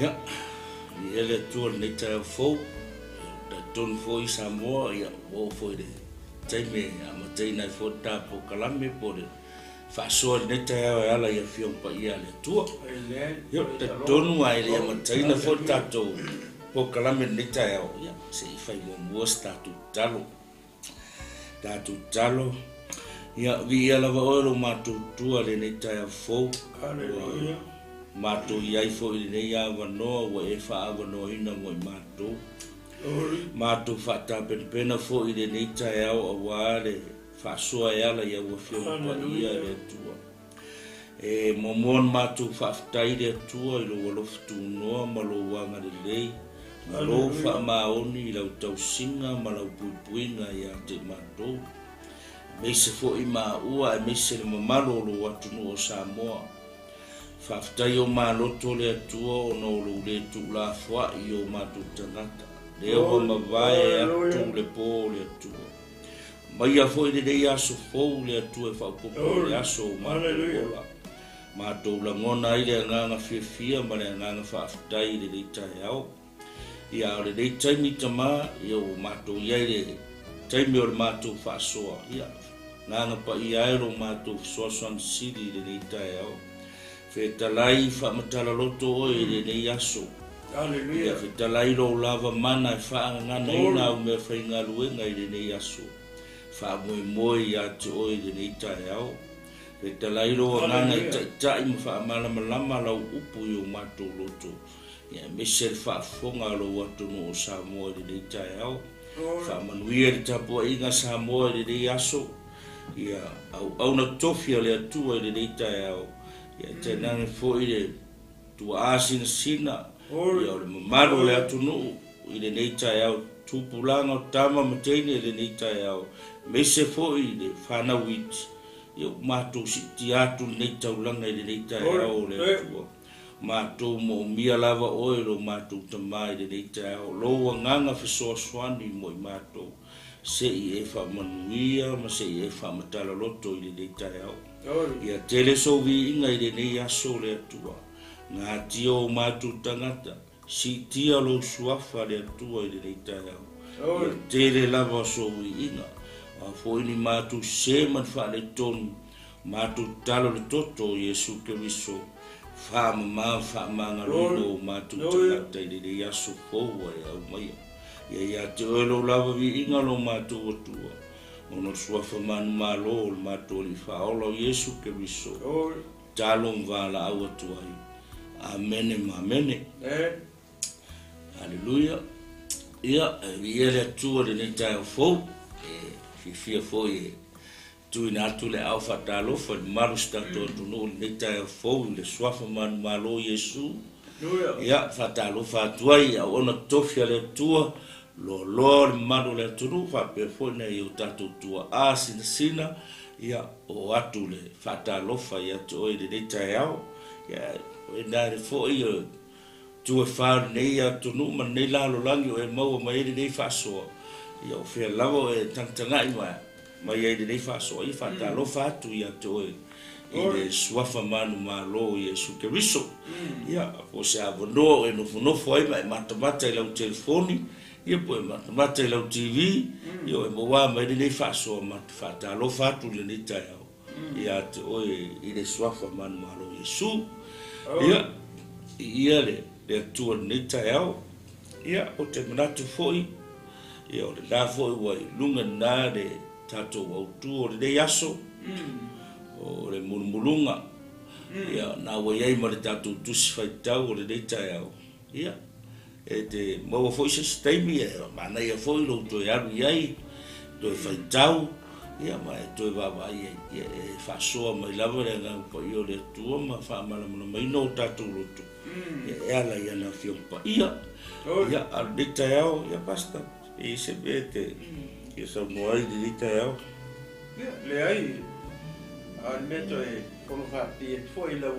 Ya, ele tua nei tai fo, da ton fo I Samoa ia o fo de. Tai me ama tai nai fo ta po kalame po de. Fa so nei tai ala ia fion pa ia le tua. Yo da ton wa ile ama tai na fo ta to po kalame nei tai ia se fai mo sta tu talo. Ta tu talo. Ia vi ala va o ma tu tua le nei tai fo. Hallelujah. Mato iai fo I nei awa noa wa e wha awa noa ina mo I mato. Mato whata penpena fo I nei tae au a wale wha soa e ala ia wa whio pa ia rea tua. E momon mato whaftai rea tua I lo walofu tu noa ma lo wanga le lei. Ma lo wha maoni I lau tau singa ma lau puipuinga ia te mato. Meise fo I maa ua e meise le mamalo lo watu no o Samoa. Whaftai o māloto le atua o no le tu la fwa I o mātu tangata. Leo wa mawai atu le pō le atua. Mai a fo I le rei aso fōu le atua e whaupopo le aso o mātu ola. Mātou la ngona I le anganga fia ma le anganga whaftai le rei tai au. Ia o le rei taimi tama I o mātou iai le taimi o le mātou whaasoa. Ia nganga pa I aero mātou soasoan siri le rei tai au. Fetalai fa matala loto o le nei aso. Hallelujah. Fetalai lo lava mana fa ngana ina o me fa inga luenga I le nei aso. Fa moi moi atu o le nei tai au. Fetalai lo ngana tai ma fa mala malama la upu yo mato loto. Ya mesel fa fonga lo watu no Samoa le nei tai au. Fa manuia le tapo inga Samoa le nei aso. Ya au na tofia le atua le nei tai au. Ia tenang fo I le tua asina sina ia o le mamaro le atunu I le nei tai au tupulanga o tama matene le nei tai au mese fo I le whanau iti ia mātou siti atu nei taulanga I le nei tai au le atua mātou mo mia lava oero mātou tamai le nei tai au loa nganga fisoa swani mo I mātou se I e whamanuia ma se I e whamatala loto I le nei tai au ia tele so vi inga I le nei aso le atua. Ngā tio mātu tangata. Si tia lo suafa le atua I le nei tai au. Ia tele lava so vi inga. A fo ini mātu se man wha le tonu. Mātu talo le toto Yesu Keriso. Wha manga lolo mātu tangata I le nei aso fōua e au maia. Ia te oelo lava vi inga lo mātu atua. Ono suafa manu malo o mato li whaola o Yesu Keriso. Talo mvala au atuai. Amene ma amene. Hallelujah. Ia, viele atua le nei tai au fau. Fifia fo e tui na atu le au whatalo. Fa ni maru stato atuno le nei tai au fau. Le suafa manu malo o Yesu. Ia, whatalo whatuai. Au ona tofia le atua. Lo le manu le tunu fa pe fona I o tatu tua a sina ia o atu le fata lofa ia to I le tai au ia e na le fo I tu e fa nei ia tunu ma nei la lo langi o e mau mai le nei fa so ia o fe lavo e tantanga I ma ia le nei fa so I fata lofa tu ia to I le suafa manu malo Yesu Keriso ia o se avono e no fo ai mai matamata I lau telefoni ia po mata I lau TV ia e moa mai le nei whaasoa mata lo fatu le nei tai au ia te oe I le suafa manu malo Yesu ia le atua le nei tai au ia o te manatu foi ia o le la foi wai lunga na le tatou autu o le nei aso o le mulumulunga ia na wai ai ma le tatou tusi faitau o le nei tai au ia e te maua foi se staimi e mana ia foi lo to ia ai to faitau ia ma to va vai e fasoa mai lava le nga po io le tua ma fa mala mai no tatu loto e ala ia na fio pa ia al detail ia basta e se vete che so no ai di detail le ai al metto e con fa pi foi la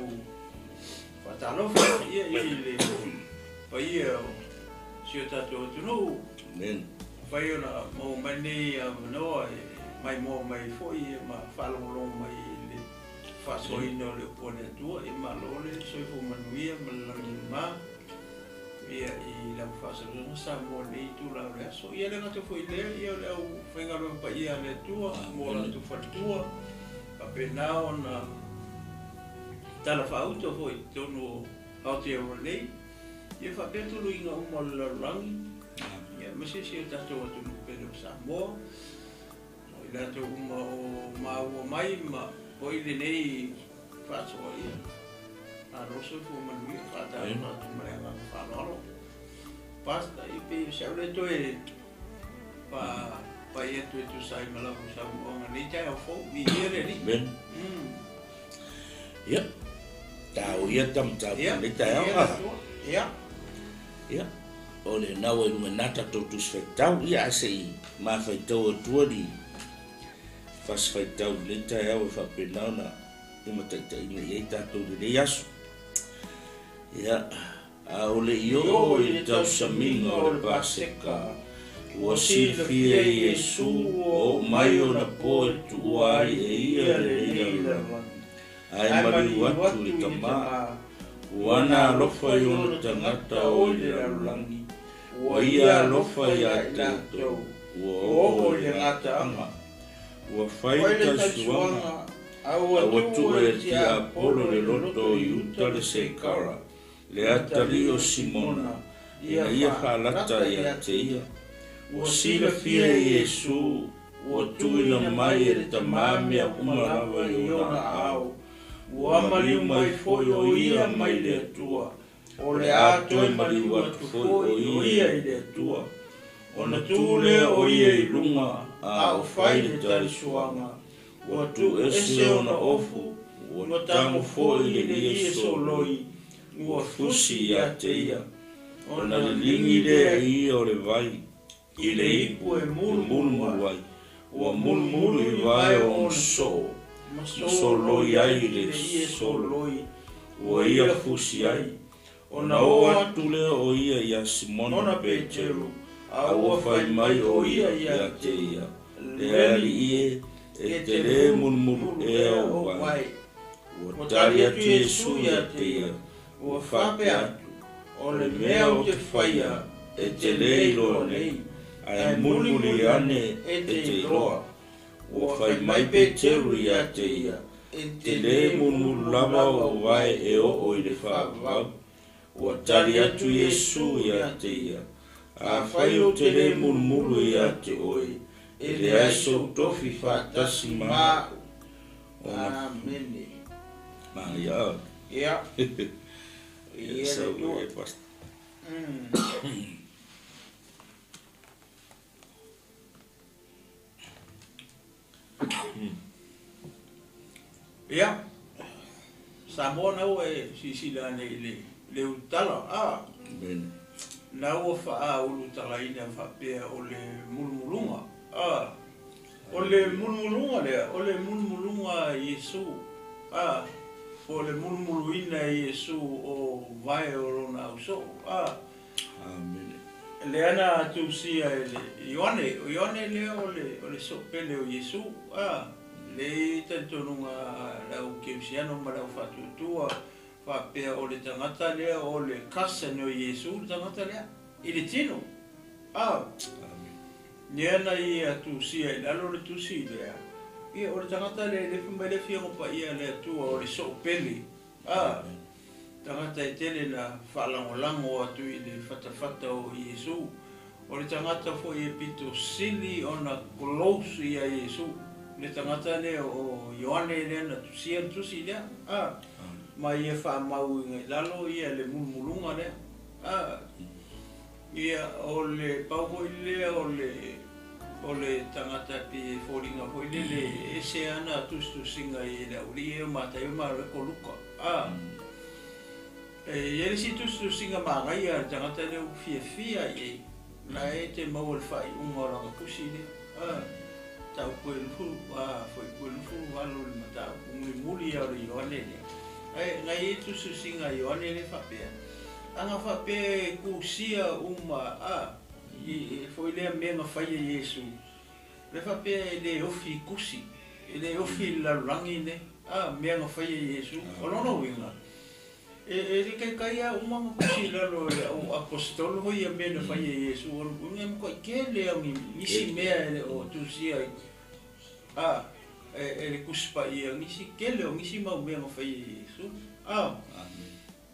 fatalo ia le pai se tato tu men pai ona mo mani no mai mo mai foi ma falo long mai le fa so ino le pone tu e ma lo le so fu manuia ma ia I lau whaasarunga sa mo nei tu lau lea. So ia lenga te fwoi lea, ia lea u whengaroa pa ia lea tua, mo la tu whatua, pa pena o na tala whauta fwoi tono Aotearoa nei, ia whapetulu I ngā umala laurangi, ia masisi o tatou atu pene o Samoa, o I lato uma o maua mai, ma o ile nei whātua ia. Rosso fu manuia fata na tumarenga whanaro. Pasta I pe saule toe pa ia tu sai malau sa o ni tai o fo vi ere ni. Ben. Ya. Tau ia tam ni tai o. Ya. Ya. Ole na o no nata to tu spectau ia sei ma fai tau tuori. Fas fai tau ni tai o fa penana. Ima tai ni ia ta tu ni yasu. Ya, ole yo I tau saminga o le paseka. Ua silfia Yesu o mai o na poe tuai ia le ia ai mari watu I tama. Wana alofa I ona tangata o le alulangi. Ua ia alofa ia tato. Ua o le ngata anga. Ua whaita suanga. Awa tu e tia Apollo le loto I uta le seikara. Le atario Simona, ia whalata ia te ia. Ua sila fia Yesu, ua tuina mai e tamame a umarawa I ona au. Ua maliu mai foi o ia mai le atua. O le ato e maliu atu foi o ia I le atua. O na tūle o ia I lunga, a o whai le tari suanga. Ua tu ese o na ofu, ua tango foi le ia soloi. Ua fusi ia te ia. O na lingi lea I o le vai. I le ipu e mulu ai. Ua mulu I vai o so. So loi ai le so loi. Ua ia fusi ai. O na o atu lea o ia Simona Petero. A ua fai mai o ia te ia. Lea li ie e te le mulu e o vai. Ua tari atu Yesu ia te ia. Ua whape atu, o le mea o te whaia e te leilo nei, ai mulmuli ane e te loa. Ua whai mai pe teru ia te ia, e te le mulmulu lava o vai e o I le whaavau. Ua tari atu Yesu ia te ia, a whai o te le mulmulu ia te oi, e le aiso tofi whaatasi maa. Amen. Maria. Yeah. Yes, so it was. Yeah. Samoa na e sisila nei le utala Ben. na o fa ulu tala ina fa pe o le mulmulunga o le mulmulunga Yesu o le mulmuluina Yesu o vai o lona uso Amen. le ana tu sia Ioane le o le sopele o Yesu le tantonunga lau keusiano ma lau fatutua fa pe o le tangata le o le kasa no Yesu tangata le I le tino Amen. Niana I tu sia lalo le tu sia ia o le tangata le fumai le fia pa ia le atua o le sopele tangata I tele na whalangolango atu I le fatafata o Yesu o le tangata fo I pito sili o na kolosi a Yesu le tangata le o Ioane le na tusi le ma ia whamau ngai lalo ia le mulmulunga le ia o le pauhoi le o le tangata pi fōringa hoi le ese ana tusinga I le uri e matai ma le koluka e le si tusinga ma ngai a tangata le fia I na e te mau le whai unga ranga kusi le tau koe lufu foi koe lufu walo le matau muli au le Ioane le ngai e tusinga Ioane le whapea anga whapea kusia foi le menga whaia Yesu. Le whapea le ofi kusi, le ofi larangi ne, menga whaia Yesu, o lono winga. e ke kaya umang kusila lo o apostol ho ia me fa Yesu o ngem ko kele ngi isi me o tu sia e kuspa ia ngisi kele o ngisi mau me fa Yesu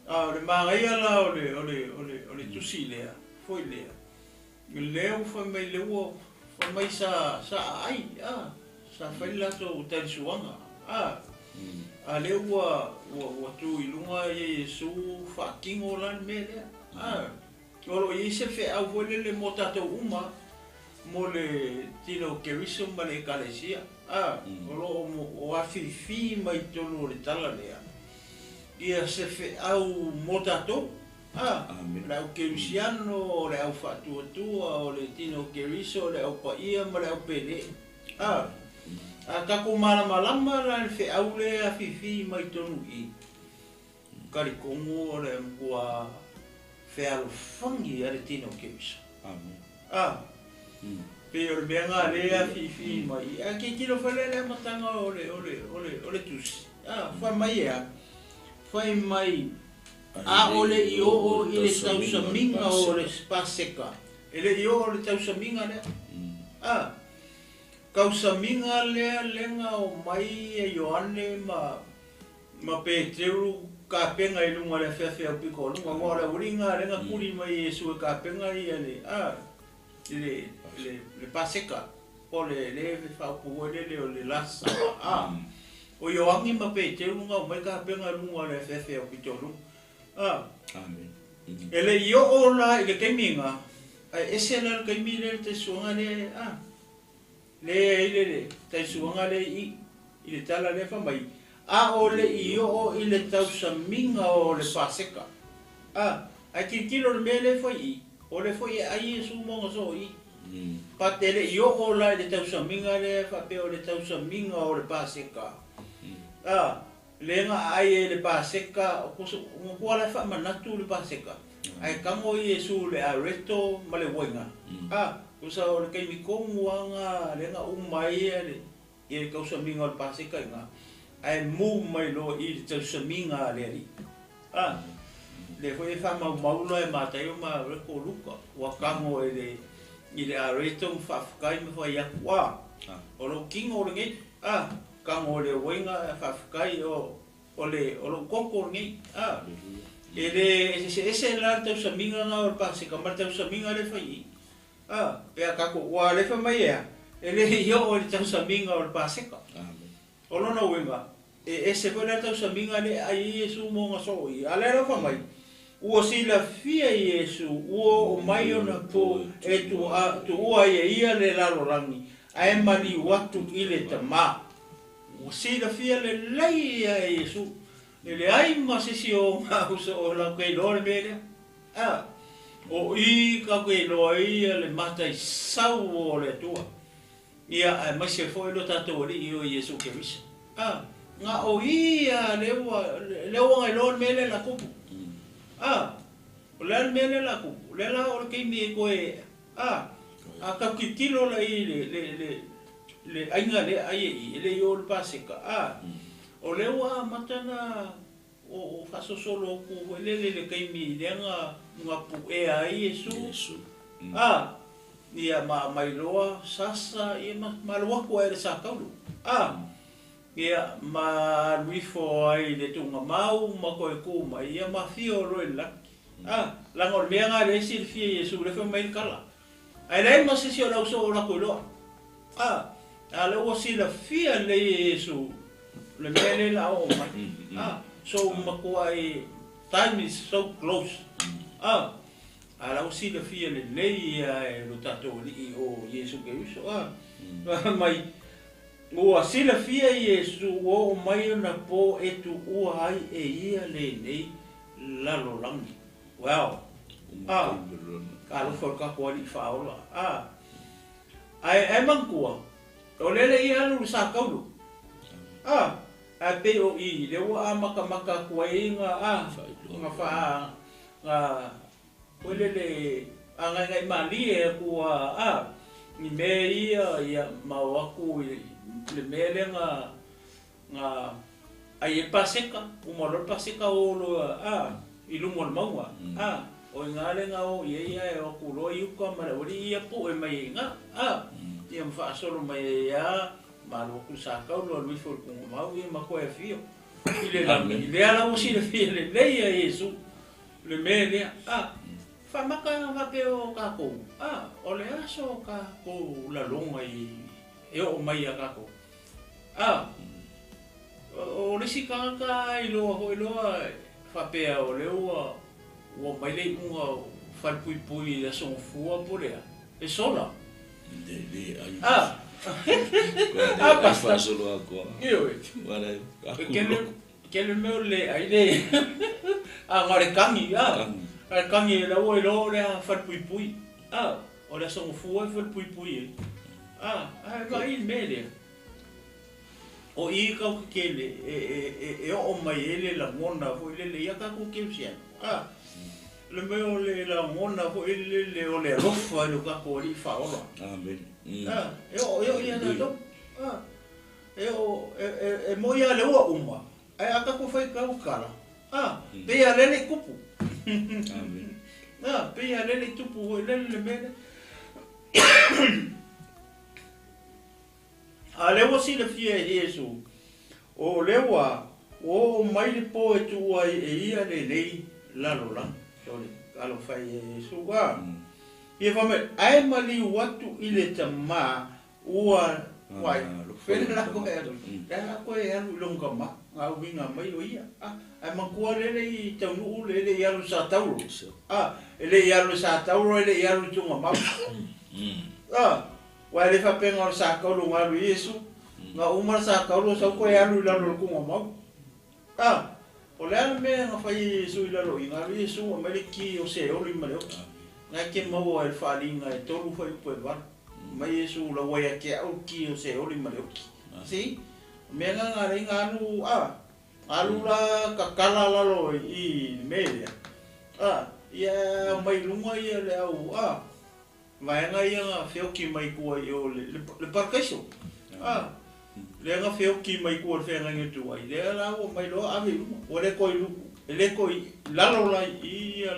le maria la ole tu sile foi le leo fa me leo fa mai sa ai sa fa la to tel suanga ale wa tu ilunga Yesu fucking olan mele oro ise fe au vole le mota to uma mo le tino keriso male kalesia oro o afifi mai tolo le tala le ia se fe au mota to la kerisiano le au fatu tu o le tino keriso le au pa ia male au pele Kako malama la fe aule a fifi mai tonu I. Kari kongo le mkua fe alufangi a le tino kemis. Amen. Pe o le benga le a fifi mai. A ke kilo fale le matanga ole tusi. Fa mai a. Fai mai. A ole I o I le tausa minga o le spaseka. Ele I o le tausa minga le. Kausa minga lea lenga o mai e Ioane ma Petru ka penga I lunga le fefe au piko lunga ngora uringa lenga kuri mai Yesu e ka penga I le paseka po le whaupu le o le lasa o Ioangi ma Petru lunga o mai ka penga lunga le fefe au piko lunga Amen. Ele io o la I le keiminga ese la keimile te suanga le le tai suanga le I le tala le fa mai o le I o I le tausa minga o le paseka ai kilo le mele fa I o le foi ai su monga so I pa tele I o la le tausa minga le fa pe o le tausa minga o le paseka lenga ai le paseka o ko la fa manatu le paseka ai kamo Yesu le areto male woinga usa o le kaimi kongu anga lenga umai le kausa minga o le paseka inga ai mu mai lo I le kausa minga le ri le foi fa mau lo e matai ma le ko luka wa kamo I le areto fa kai me foi wa o lo king o le ngai kamo le woinga fa kai o lo koko ngai ele ese la kausa minga o le paseka ma kausa minga le fai pe kako wa le fa mai ele yo o tausa minga o paseka o lona wenga ese foi la tausa minga le ai Yesu mo nga so I ale la fa mai o sila fia Yesu o mai ona po tu o ia le la rangi ai mali watu ile tama o sila fia le lei Yesu le ai ma se o ma o la ke lo le o I ka koe loa ia le matai sau o le tua. Ia mai se foi lo tatou ali o Yesu Kirisa. Nga o ia lewa ngai lon mele la kupu. O le mele la kupu. Le la o ke mi koe ka kilo la I le ainga le ai le yo le paseka. O lewa matana o faso solo ku le ke mi lenga ngapu ai Yesu ia mai loa sasa ia maloa ko e sa kaulu ia ma luifo ai le tunga mau ma ko e ku mai ia ma fio ro la ngor menga le sil fie Yesu le fa mai kala ai le ma se la so la ko lo le o sila fie le Yesu le mele la o mai so ma ko ai time is so close ala o sila fia le lei lo tatou li o Yesu Keriso mai o sila fia Yesu o mai na po tu o ai ia le nei lalo langi wow kalo forka ko li faula ai mangkua o lele ia lu sa kaulu a pe o I le wa maka ko inga nga fa ko le anga mali e ko ni me ia ma wa ku le mele nga ai e paseka uma lo paseka o lo ilumo le maua o ngā lenga o ia e o kulo i uka mara ori ia po e mai ngā ia mwhaasoro mai ia maro ku sa kaulo lui for ku mau ia mako e fio ile la ile ala o si le fio le ia Yesu le mele fa maka ke o ka ko o le aso ka ko la longa e o mai a ka ko o le sikanga i loa hoi loa whapea o leo o mai lei unga whalpui pui a son fua porea e sola Basta solo ako. Iyo Wala kele meo le ai le ngare kangi kangi la o lo le whalpui pui o le son fua whalpui pui vai mele o i ka kele e o mai ele la ngona fo ele ia ka ku kemsia le meo le la ngona fo ele o le rofa lo ka ko i fa ola amen eu ia na do e mo ia le o uma ai aka ko fai ka o kala pe ia le kupu amen pe ia le tupu o le mele a lewa si le fia e Yesu o lewa o mai le po e tu ai e ia le nei lalo lang tole alo fai e Yesu ia fa me ai mali watu ile tama ua wai fele la ko e alu longa ma a winga mai o ia ai makua le i tau le ia lu sa tauro ele ia lu sa tauro ele ia lu tunga ma wa le fa penga sa ka lu ngalu Yesu nga umar sa ka lu sa ko ya lu la lu ku ngomau o le me nga fa Yesu la lu ngalu Yesu o meliki o se o li male nga ke mo o fa li nga to lu fa po ba ma Yesu la wa ya ke o ki o se o li male si me nga ri nga lu alu la ka kala la lo i me ya mai lu mai le au vai nga ia feo ki mai ko yo le parkaiso le nga feo ki mai ko fe nga ngetu ai le la o mai lo ave o le ko la lo la ia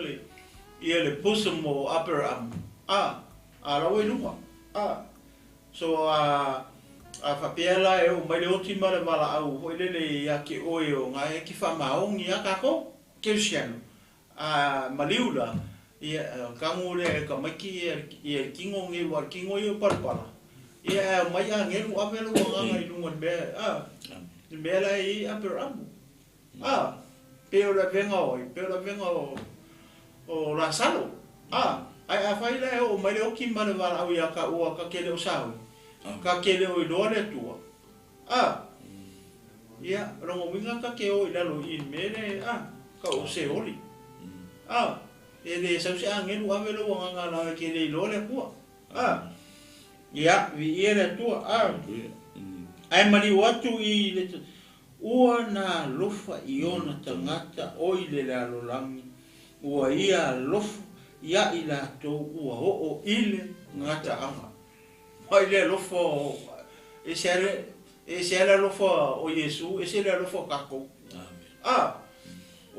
le pusumo upper arm la o lu so fa pela e o mai le oti mala mala au o le ya ki o yo nga e ki fa maong ia ka ko ke siano maliula ia kamu le ka maki ia kingo ngi war kingo yo parpala ia mai a ngelu avelo nga i lungon be be la i aperam pero la venga o la salo ai a fai la o mai le o ki mane va au ia ka o ka kele o sao ka kele o do le tua ia rongo winga ka ke o ila lo i mele ka o se oli ele sa se angelu avelo nga la ke le lo le ku ia vi era tu ai mali watu i le ua na lofa i ona tangata o i le lalo langi ua ia lofa ia i la to ua o ile ngata anga mai le lofa e se lofa o Yesu e se le lofa kako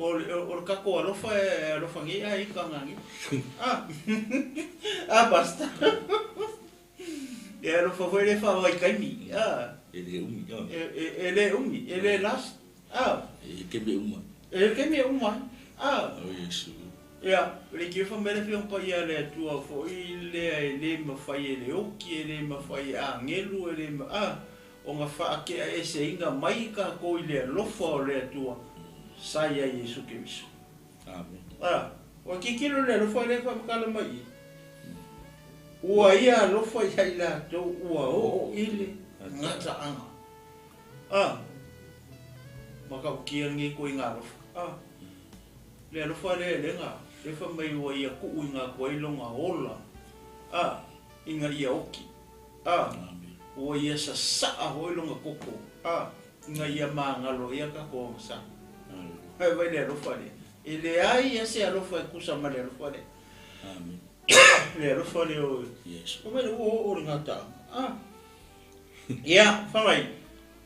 o kako alofa ngi ai kangangi basta e alofa foi le fa vai kaimi ele las ele uma o Yesu ia le que fa mele fi un pa ia le tua fo le ma fai le o ki le ma fai ngelu le o nga fa ke e se inga mai ka ko ile lofa le tua sai a Yesu Cristo. Amen. O que quero ler, foi ler para cala mai. O aí a lo foi aí lá, do o ele ngata anga. Maka ki ngi ko inga lo. Le lo foi le nga, le foi mai o ia ku inga ko ilonga ola. Inga ia oki. O ia sa ho ilonga koko. Inga ia mangalo ia ka ko sa. Vai le rofale ele ai esse a rofa kusa male rofale amen le rofale o yes como ele o ngata ia falai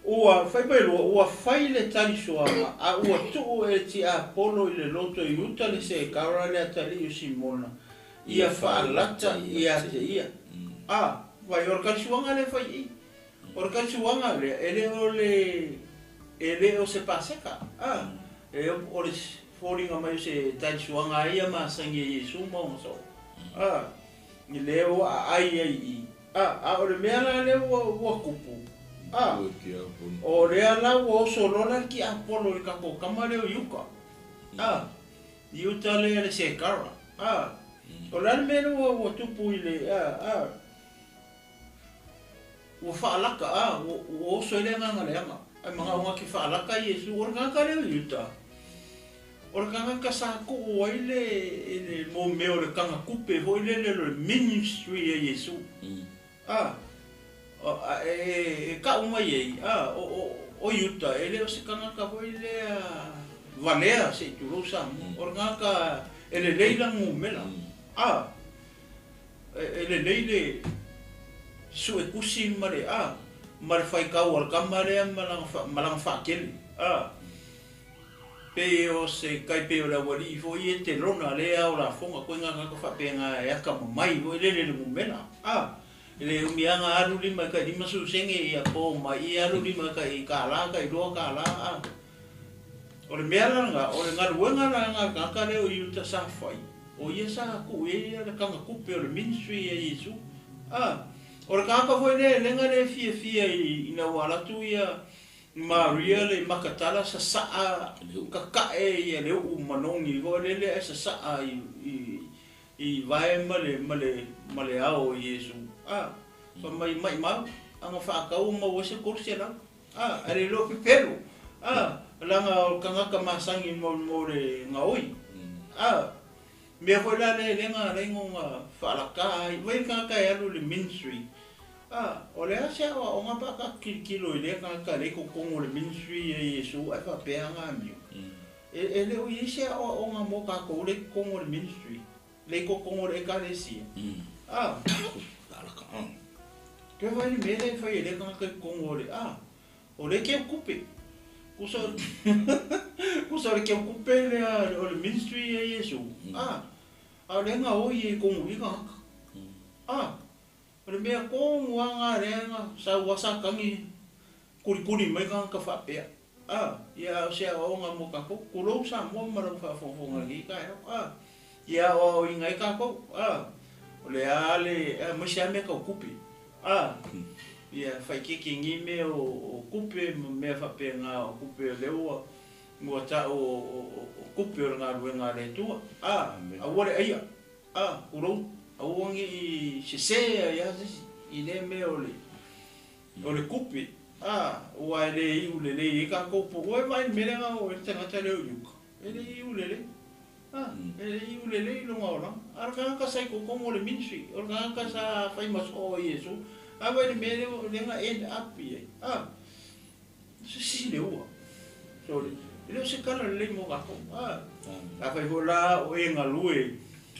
ua fai pai lo ua fai le tali soanga a ua tu e ti a polo i le loto i uta le se kaura le atali o Simona ia faalata ia te ia a vai orkan suanga le fai i orkan suanga le ele o se paseka a e o le foringa mai se tali suanga ia ma sangi Yesu mo so a ni le o ai a o le mea le o kupu o rea la o solona ki Apollo i kako kamare o yuka iuta le se kara o la meno o tupu i le o faalaka o so le nga le nga ai mga o ki faalaka Yesu o nga ka le iuta o nga ka sa ko o ile mo me o le kanga kupe ho ile le ministry e Yesu ka uma ye o yuta ele o se kanga ka foi le valea se tu rosa orga ka ele leila mu mela ele leile su e kusi mare mare fai ka or kamare malang fa kel pe o se kai pe o la wali fo ye te rona le o la fonga ko nga ka fa pe nga ya ka mai o ele le mu mela ele umianga alu lima ka lima susenge ia po mai alu lima ka I kala ka I do kala o le mera nga o le ngaruenga nga ka le o yuta sa fai o ia sa ku e le kanga kupe o le ministry e Yesu o le kaka foi le nga le fia ina wala tu ia Maria le makatala sa ka e le u manongi go le sa I vai male ao Yesu pa mai mau anga fa ka uma o se kursi la are lo pepelo langa o kanga ka masangi mo le ngaoi me foi la le nga nga fa la ka vai ka alu le ministry o le asa o nga pa ka kilo le ka le ko kongo le ministry e Yesu ai fa pe anga mi ele o ise o nga mo ka ko le kongo le ministry le ko kongo le ka le si que vai ni mele foi ele com aquele com ole ole que ocupe kuso que ocupe le o ministry e Yesu le nga o ye com i ka ole me ko nga renga sa wasa kangi kuri mai ka fa pe ya se o nga mo ka ko kulo sa mo mara fa fo ngi ka ya o ingai ka ko ole ale mo se me ka ocupe ia fai kiki ngi me o kupe me fa pe nga o kupe leo mo ta o kupe o nga ruenga le tu a wore ai uro a wongi se ya I le me ole kupe wa le I u le ka ko po o mai me nga o tanga tele o yuka ele I u le ele I u le lo ngora arka ka sai ko mo le ministry orga ka sa fai mas o Yesu vai ni mele le nga end up ye si le o so ele se kala le mo ka ko fai hola o nga lue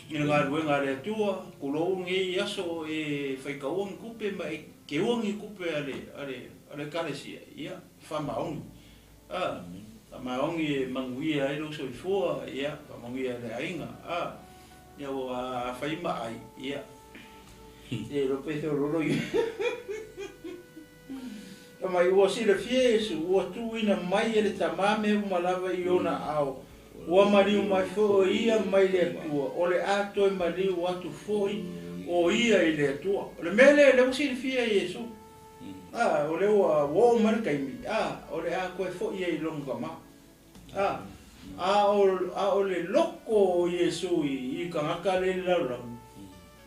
nga le tua ko lo ngi yaso e fai ka on kupe mai ke on I kupe ale kalesia ia fa maong maongi mangui ai lo so fo ia mangui le ainga ia o fai mai ia e lo peso lo mai o si le fiesu o tu ina mai le tamame malava I ona ao o mari mai fo ia mai le tua o le ato mari o atu foi o ia I le tua le mele le si le fie Yesu o le o marka I o le a ko fo ia I longa ma o le loko Yesu I kanga le la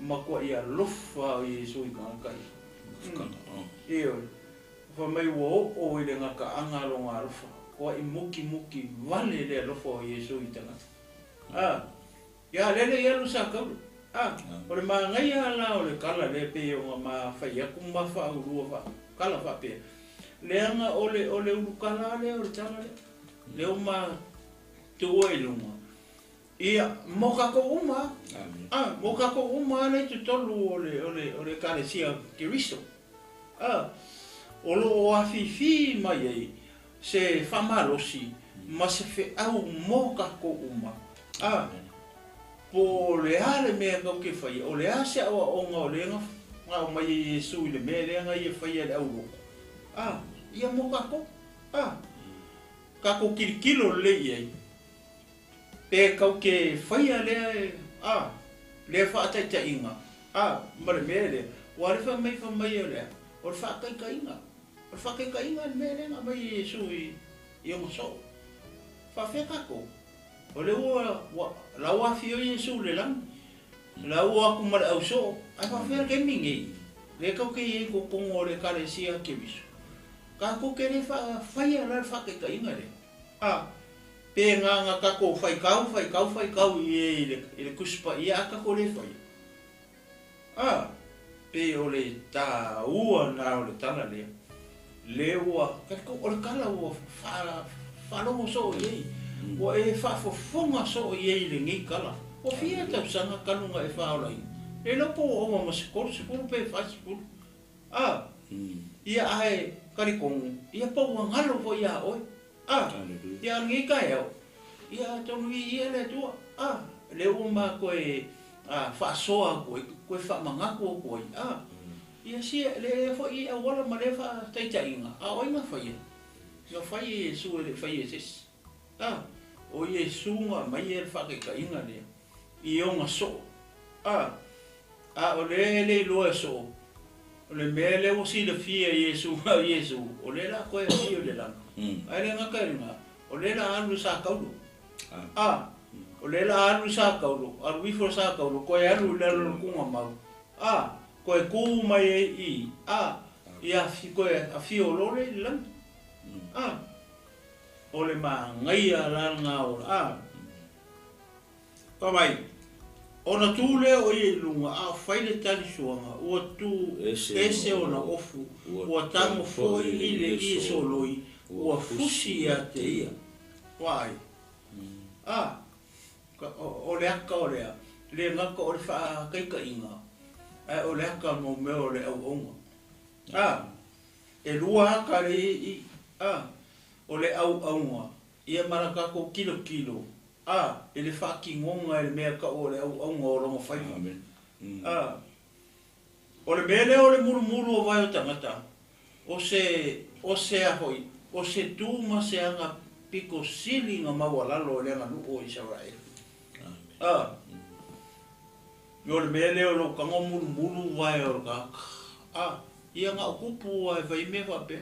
makua ia lofa o Yesu I kanga io fa mai wo o I le ngaka anga lo ngarofa ko I muki vale le lofa o Yesu I tanga ya le ia lu sa ka o le mangai ala o le kala le pe o ma fa ia ku ma fa u fa kala fa pe le anga o le ukala le o tala le o ma tu o iluma ia moka ko uma moka ko uma le tu tolu o le kalesia Kristo o lo afifi mai ai se famalosi ma se fe au mo ka ko uma po le ale me ka ke fai o le ase o nga o le nga o mai Yesu le me le nga ye fai le au ia mo ka ko kilo le ye pe ka ke fai le le fa ta ta inga ma le me le wa le fa mai le o fa ka inga o fa ka inga me le nga mai Yesu i o so fa fe ka ko o le la wa fi o Yesu le lang la wa ku ma au so ai fa fe ke mingi le ka ke ye ko pongo le ka le sia ke biso ka ko ke le fa la fa ka inga le pe nga ka ko fai kau ye le kuspa ia ka ko le fai pe o le ta ua na o le tala le ua ka ko o le kala ua fa lo so ye o e fa fonga so ye le ngi kala o fia ta sanga kalunga e fa ola e lo po o ma se pe fa skol ia ai kari kong ia po ngalo fo ia oi ia ngi ka ia tonu ia le tua le uma ko fa soa ko fa manga ko ia si le fo ia wala ma le fa tai inga o inga fa ia fa Yesu le fa Yesus o Yesu nga mai e fa ka inga le i o nga so o le lo so o le mele o si le fia Yesu o le la ko si o le la ai le nga ka inga o le la anu sa kaulu o le la anu sa kaulu a wi fo sa kaulu ko ya lu le lu ku ma ko e ku mai ia fi ko a fi o lo le la o le ma ngai ala nga o pa mai ona tu le o ye lunga fai le tali suanga o tu ese ona ofu o tamo foi ile i soloi o fusi ya te ia wai o le aka o le ngaka o le fa kai ka inga o le aka mo me o le au onga e lua ka le o le au onga ia maraka ko kilo ele fa ki ngonga ele me ka o le au onga o lo fai o le mele o le muru o vai o tangata o se a hoi o se tu ma se anga piko sili nga mawalalo le nga nu o Israel yo le mele o lo kango muru vai o ka ia nga kupu ai vai me va pe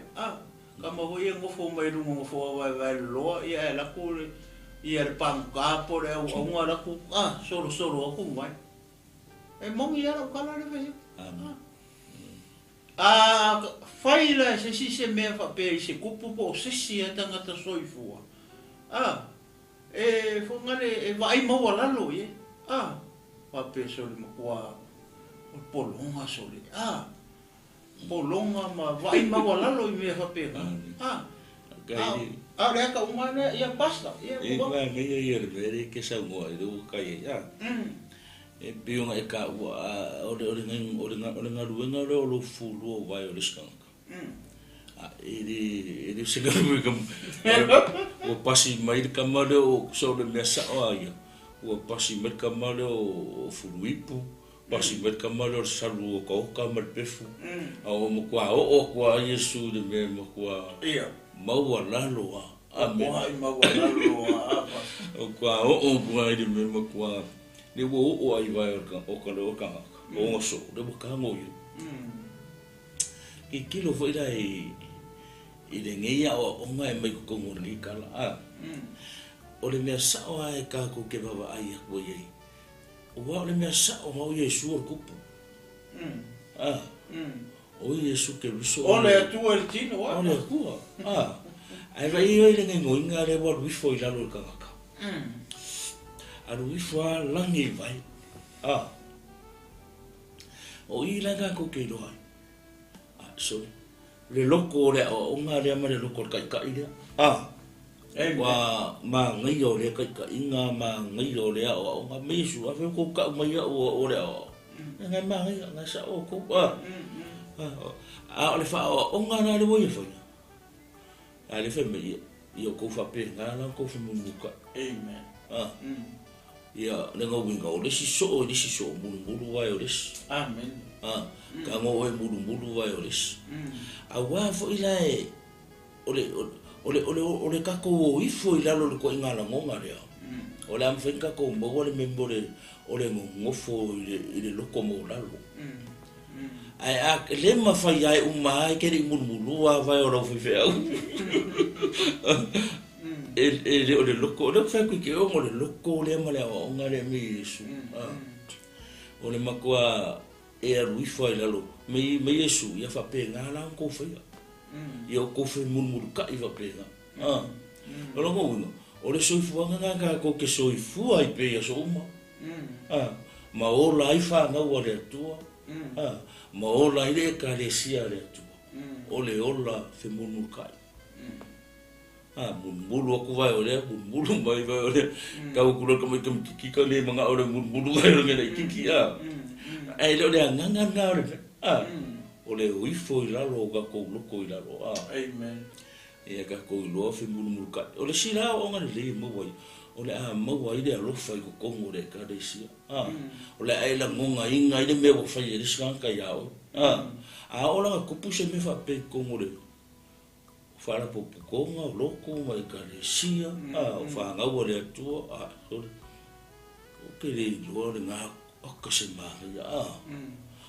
kama ho ia ngofo mai lu ngofo vai lo ia la ku ia le panka po le o nga la ku solo aku mai e mong ia o kala le vai fai la se si se me fa pe se kupu po se si tanga ta soifua e fo ngale e vai mo wala lo ye pa pe so le mo kwa polonga so le polonga ma vai ma wala lo me fa pe le ka umana ia basta ia va me le vere que sa mo do kai e piunga e ka o le ngaruenga le o lo fulu o vai o le skanka ele chega no kam o pasi mai de kamale o so de mesa o ia o pasi mai kamale o fuluipu pasi mai kamale o salu o ko kamal pefu o mo kwa o kwa Yesu de me mo kwa ia mau wala lo mau wala lo o kwa o kwa de me mo kwa le wo ai vai o ka o so de mo ka mo i kilo foi dai i le ngeia o nga mai ko ngorni kala o le mea sa o ai ka ko ke baba ai ko ye o wa le mea sa o mau Yesu o kupu o Yesu ke biso o le tu el tino o le ku ai vai i le ngai le wa wi foi la lo ka a wi foi langi vai o i la ka ko ke do ai so le loko le o nga le ma le loko ka ile wa ma ngai o le ka inga ma ngai o le o nga mesu a fe ko ka mai o le o nga ma ngai nga sa o ko ole fa o ngana le wo ye foi ale fe me yo ko fa pe ngala ko fa muka Amen. ya le ngo winga o le si so mulu wa yo les Amen. ka ngo e mulu wa yo les a wa fo ila e ole ka ko i fo ila lo ko ngala ngo ngale ole am fe ka ko mo ole membore ole ngo fo ile lo ko mo la lo ai a le ma fa ya ke ri mulu wa va yo ro fe ole loko le fa ku ke o le loko le ma le o ngale mi su ole makua e a rui fa ile lo me yesu ya fa pe ngala ko fa ya ko fa mun ka i fa pe ole ngo ole so fu nga ka ko ke so fu ai pe ya so ma o la i fa nga o le tu ma o la ile ka le sia le tu ole ola fe mun ka bulu aku vai oleh bulu vai oleh kau kulo kami kiki kau ni manga oleh bulu vai oleh ni kiki lo dia ngangan oleh uifo ilalo ga ko loko ilalo Amen. ia ga ko lo fe bulu ka oleh sila o ngan le mo vai oleh mo vai dia lo fai ko kongo de ka de sia oleh ai la ngonga inga ide me fai de skan ka ya ola ko puse me fa pe kongo de fala po konga loko mai kalesia fa nga wo le tu o ke le lo le nga o ka se ma ya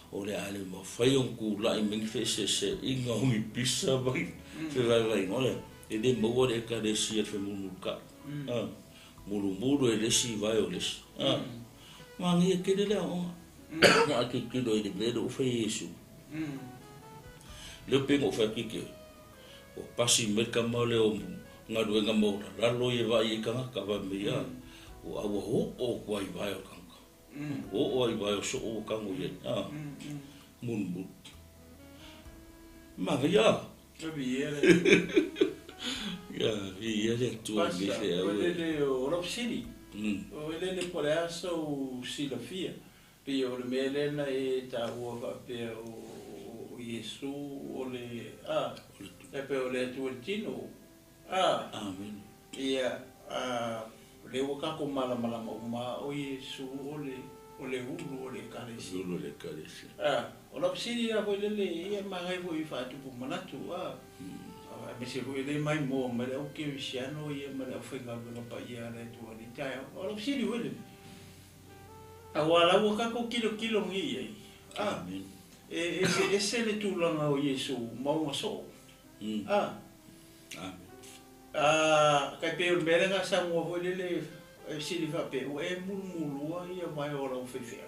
o le ale mo fai un ku la i me fe se inga mi pisa vai fe vai ole e de mo wo le kalesia fe mu ka mulu e le si vai ole ma ngi ke le o ma ke do i de o fe yesu le pe mo fa ki o pasi merka mole o ngadu nga mo la lo ye vai ka va me ya o o kwai vai o kanka o vai o so o kango ye mun ma ya ya le tu me se o lo sini o le por eso si la fia pe o le mele na e ta o va pe o Yesu o le e pe o le tuatino amen ia le waka ko mala ma o Yesu o le ulu o le kalesi o la psiri a foi le ia mangai foi fa tu pu manatu me se foi le mai mo ma le o ke siano ia ma le foi ga no pa ia le tu ni tai o la psiri wele a wala waka ko kilo ngi amen ese le tu langa o Yesu mau so kai pe o mele nga sa mo foi le sili fa pe o e mulu ia mai ora o fefe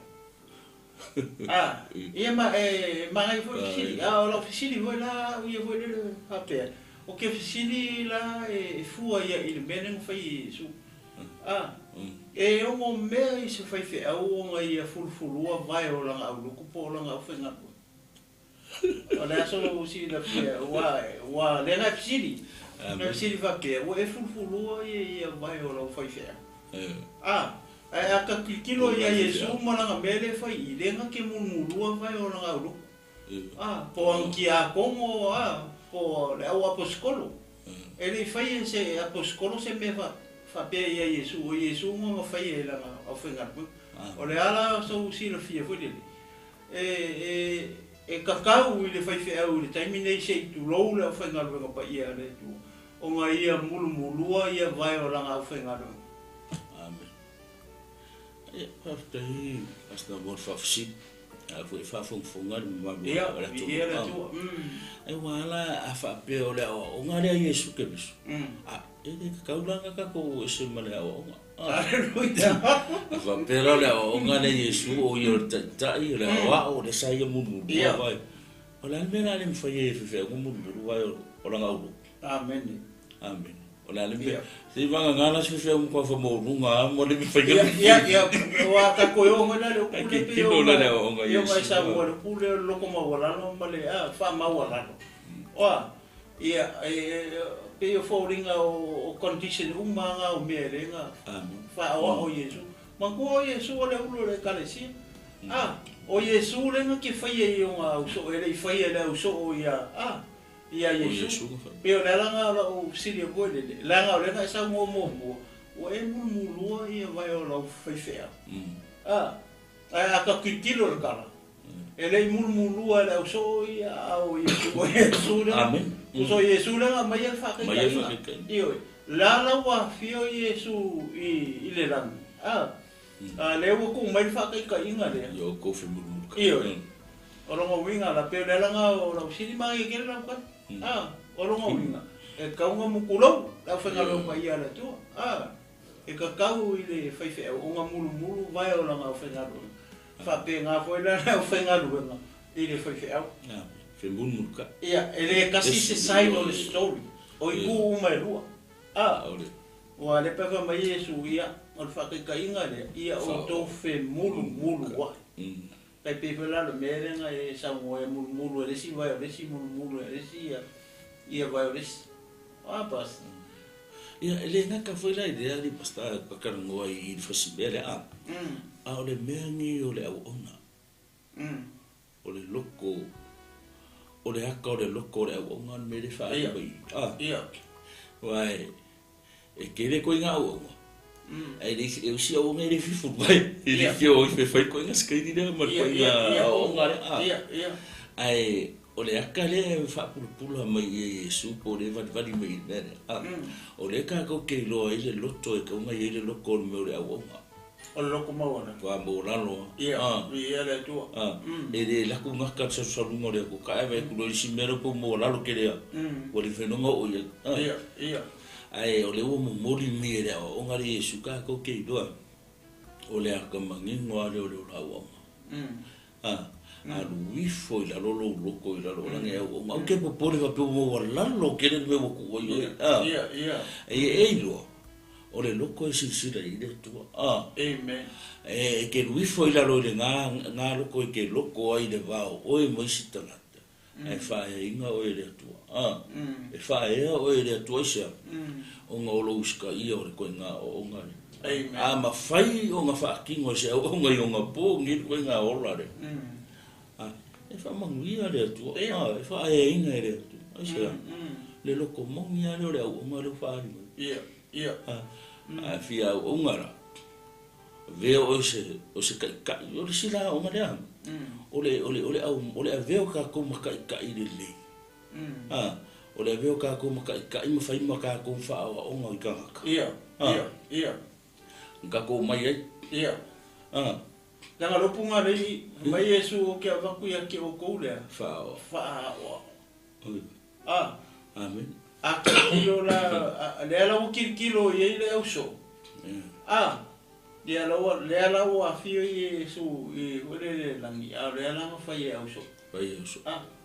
ia mai foi sili ora sili foi la ia foi le fa pe o ke sili la e fua ia il mele foi su e o mo me se foi fe o nga ia fulfulua vai o la au ku po la nga foi nga Olha só o sili da fia wa le na sili na sili va pe o e fulfulua ia vai o la foi fe a ka kilo ia Yesu mana ngambele fa ilenga ke munulua vai o nga ulu po anki a como po le o apostolo ele fai ese apostolo se me fa pe ia Yesu o Yesu mo fai ela o fenga o le ala so si lo fia foi e kakau ile fai fe au le taimine se tu lo le fenga lo pa ia le tu o nga ia mulumulua ia vai o la fenga lo after hasta bor fafsi foi fa fonga ma ia tu ai wala afa pe ole o ngare Yesu ke bisu ele kaulanga ka ko se male o aleluia afa pe ole o ngare Yesu o yo tai le wa o le sai mu vai ola mena le mfaye fe mu vai o la ngau amen amen ola le se vanga ngana se fe ko fa mo runga mo le mfaye ia wa ta ko yo ngana le ku le pe yo yo mai sa mo le ku le lo ko mo wala no male fa ma wala no ia pe yo foringa o condition umanga o merenga amen fa o Yesu mangu o Yesu o le ulo le kalesi o Yesu le nga ki fai e o so ele fai ele o so ia ia Yesu pe o la nga o sili ko le la nga le nga sa mo o e mu lua ia vai o la fai fea a ka kitilo le kala ele mu lua le o so ia o Yesu le amen so Yesu le nga mai fa ka io la wa fio Yesu I le lan le wo ku mai fa ka inga le yo ko fe mu io orongo winga la pe le nga o la sili mai ke la ka orongo winga e ka unga mu kulo la fa nga lo mai ala tu e ka kau I le fai fe o nga mulu vai o la nga fa nga lo fa pe nga foi la fa nga lo nga I le fai fe au fe mu ka ia ele kasi se side of the story o I ku mai lua ole wa le pe fa mai Yesu ia o fa ka inga le ia o to fe mulu wa kai pe la le mere nga e sa mo e mulu le si vai le si mulu le si ia vai le pas ia ele nga ka foi la idea di pasta ka ka ngo I fasibele ole mengi ole au ona ole loko ole aka ole loko ole au ona me le fa ia Wai, kere ko inga o. Ai eu si o ngere fifu vai. Ele que o fai ko inga skri de mar ko inga o ngare ai ole akale fa pula mai Yesu po le vali mai nere. Ole ka ko ke lo ile lotto e ko ngai ile loko me ole au. O loko mawana. Ko mo lalo. Ia le tu. Ele la ku ngaka so so mo le ko ka e ku lo si mero po mo lalo ke le. O le fenonga o ia ai ole o mo moli me le o ngari Yesu ka ko ke do ole aka mangi ngwa le ole la o lu ifo la lo loko la lo la nge o ma ke po pole va pe mo la lo ke le me ko ia e lo ole loko e sila ile tu amen ke lu ifo la lo le nga loko ke loko ai le va o e mo sitala e fa inga o ele tu e fa o ele tu isa o nga o lo uska ia o ko nga o nga ma fai o nga fa kingo se o nga o nga po ngi ko nga o la le e fa manguia le tu e fa inga ele tu isa le loko mo ia le o nga le fa ia fia o nga ra veo o se ka o le sila o nga le ole veo ka ko maka ka ile le ole veo ka ko maka ka I fai maka ko fa o nga ka ia ka ko mai ia nga lopunga le mai Yesu o ke va ku ya ke o ko le fa amen kilo la le o kilo ye le o so le ala o afio Yesu I ole langi le ala fa ye o so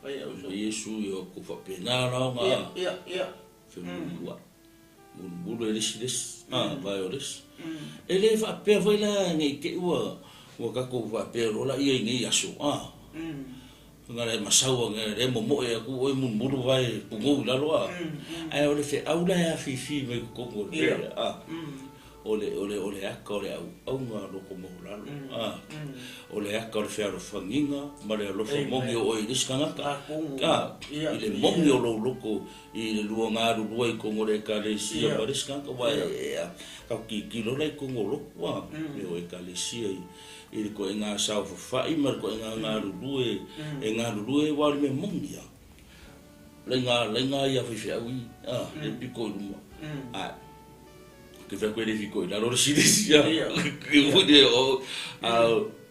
vai o Yesu yo ko fa pena la nga ia fe mu ele sides vai oles ele fa pe vai la ngi ke o ka ko va pe ro la ye ngi aso nga le masau nga le mo e ku o mu vai pungu la lo ai ole fe aula ya fi me ko ko ole aka ole au nga loko mo lalo ole aka ole fea lo fanginga ma le lo mongi o I diskanga ile mongi o lo loko I le lua ngā rurua I kongo le ka le sia ma diskanga wa ka kilo le kongo loko wa le o ka le sia I le ko ngā sao fa I ma ko ngā rurua e ngā rurua wa le mongi le ngā ia fi fea ui le piko luma que fa quelle fico la loro si sia che vuole o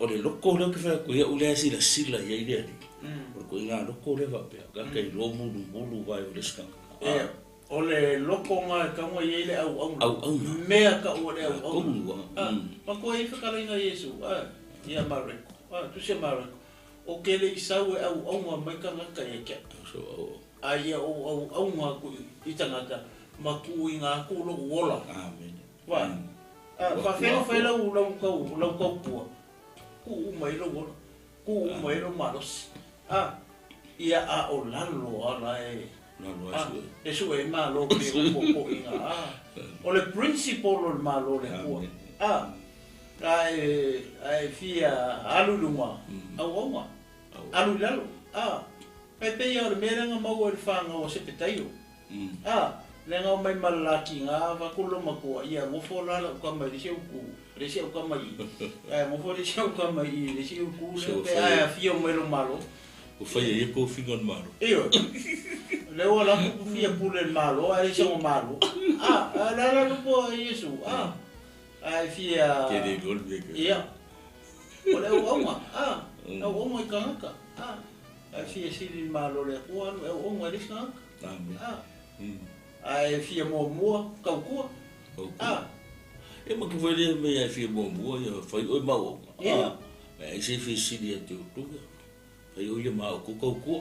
le loko le che fa quella o le si la silla ia idea por ko ina loko le va pe ka ke lo mulu vai o le ska o le loko nga ka mo ia le au me ka o le au ma ko e fa ka ina Yesu ia mareko tu se mareko o ke le isau au mai ka nga ka ia so ai au ma ku itangata maku inga ku lo wola amen wa fa fe la u lo ko ku mai lo wola ku mai lo malos ia o lalo ala eso e malo que un poco inga o le principal o malo le ku ai fia alu lunga au oma alu lalo pe ia o mera nga mau o fanga o se petaio lenga mai malaki nga va kulo mako ia mo fola la ka mai se ku ka mai mo fo se ka mai se ku le ai fia mo lo malo o fai e ko fingon malo io le wala ku fia pule malo ai se mo malo la po yesu ai fia que de golpe ia ole o uma kanaka ai fia sili malo le ko o uma le kanaka ai fia mo kaukua e ma que foi me ai fia mo ia foi o mau ai se fez sili até outubro ai o ia mau ko kaukua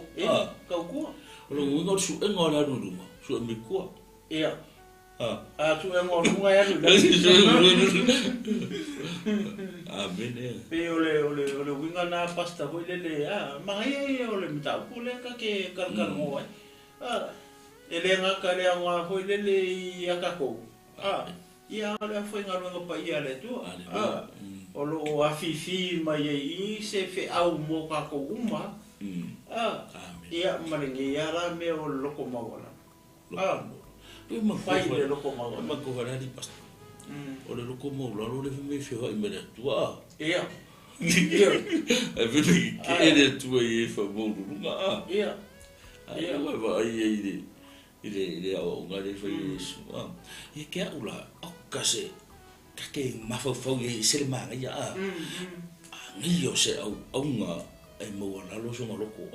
kaukua o no su engora ruruma su me ko ia tu e ngol nunga ya lu amen pe ole winga na pasta ho le mangai ole mita ko le ka ke kal mo ele nga ka le nga ho le ya ka ko ia ole foi nga lu pa ia le tu olo afifi mai i se fe au mo ka ko uma ia maringi ya la me o loko mawala fai le loko mau ma ko hara di pasta o le loko mau la le me fe ho me tua ia e vedi che è tua e fa mo lunga ia va ile o ngare fa yesu e ke ula o kase ka ke ma fa e se ma ya ngi yo se au nga e mo la lo so loko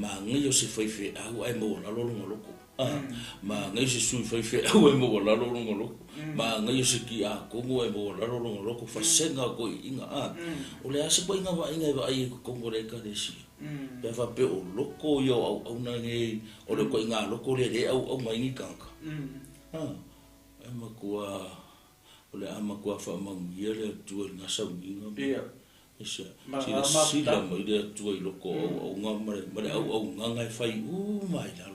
ma ngi yo se fe au e mo la lo loko ma ngai se sui fai fe au e mo la lo loko ma ngai se ki a ko mo e mo la lo loko fa senga ko inga o le ase ko inga va ai ko mo le ka desi pe fa pe o loko yo au na ngai o le ko inga loko le au mai ni kanka e ma ko o le ama ko fa mangia le tu na sa inga isa sila mo le tu i loko o nga mare au nga fai mai la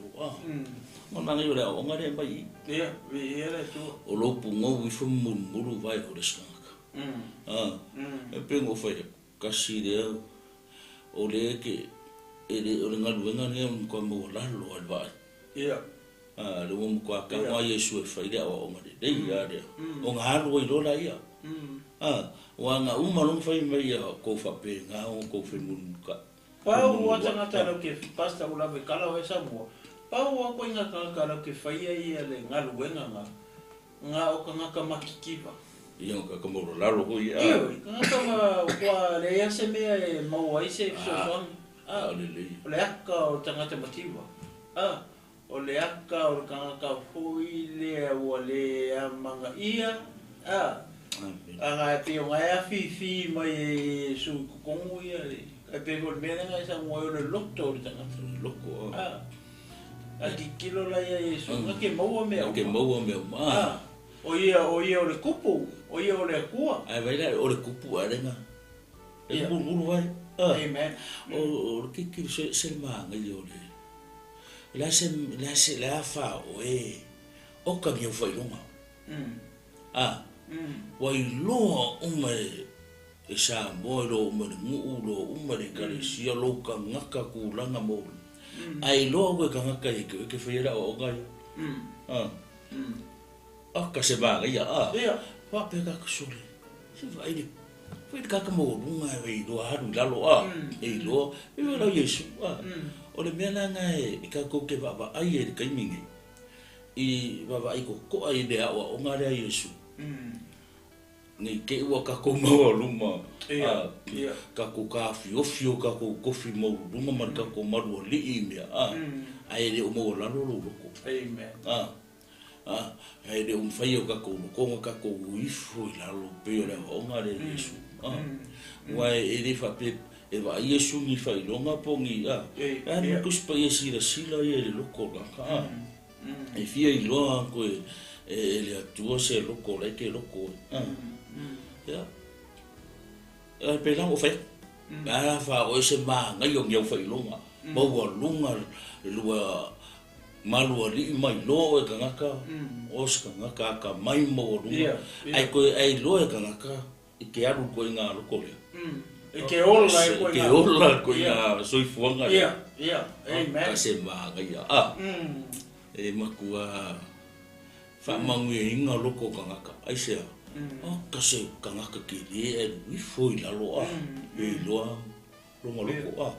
ona ngai ora o ngare mai ia era tu o lo pungo wi fu mulu vai o deskanka e pengo fai kasi de o le ke ele o nga luenga ne ko mo la lo al vai ia le mo ko ka mo yesu e fai o ngare dei ya de o nga lo i lo la ia wa nga uma lo fai mai ko fa pe nga o ko fe mulu ka pa o tanga tano ke pasta o la ve kala o esa mo pau ko inga ka ke fai ai le ngaluenga nga o ka makikiva ia ka mo la lo ko ia ka ma kwa le ya se me mo ai se so le aka o tanga te motiva o le aka o ka foi le o le manga ia nga te o nga fi mai su kongu ia le pe ko me nga sa mo le lotto tanga loko Aki kilo la ia Yesu, ke mau me o ia o le kupu, o ia o le kua. Ai vai la o le kupu arenga. E mulu vai. Amen. O ke se manga yo le. La fa o ka mi foi longa. Wai lo e sa mo lo mo lo ka si lo ka ngaka ku langa mo. Ai lo ko ka ngaka ke fera o ga ka se ba ya fa pe ka sole se vai de foi ka mo lunga e do haru la lo e lo e lo yesu o le mena nga e ka ko ke ba ai e ka mingi i ba ai ko ai de o nga re yesu ni ke wa ka ko mo luma ka ko ka fio ka ko kofi mo luma mar ka ko maru li me ai le mo la lo ko amen ai le fai ka ko ifu la lo pe le o nga re yesu wa e le fa pe e va yesu ni fai longa pongi no ko spa yesi la sila e le ko ka e fia i lo ko e le atuo se lo ko le ke lo ko ya pe la o fai fa o se ma nga yo fai longa mo wa lunga lua malu ali mai lo e kangaka os kangaka ka mai mo lunga ai ko ai lo e kangaka ke aru ko inga loko le ke ola ko ke ola ko inga soifuanga ia amen ka se ma ia e makua fa mangu inga loko kangaka ai se ka se kangaka ke le e foi la loa e loa longa loko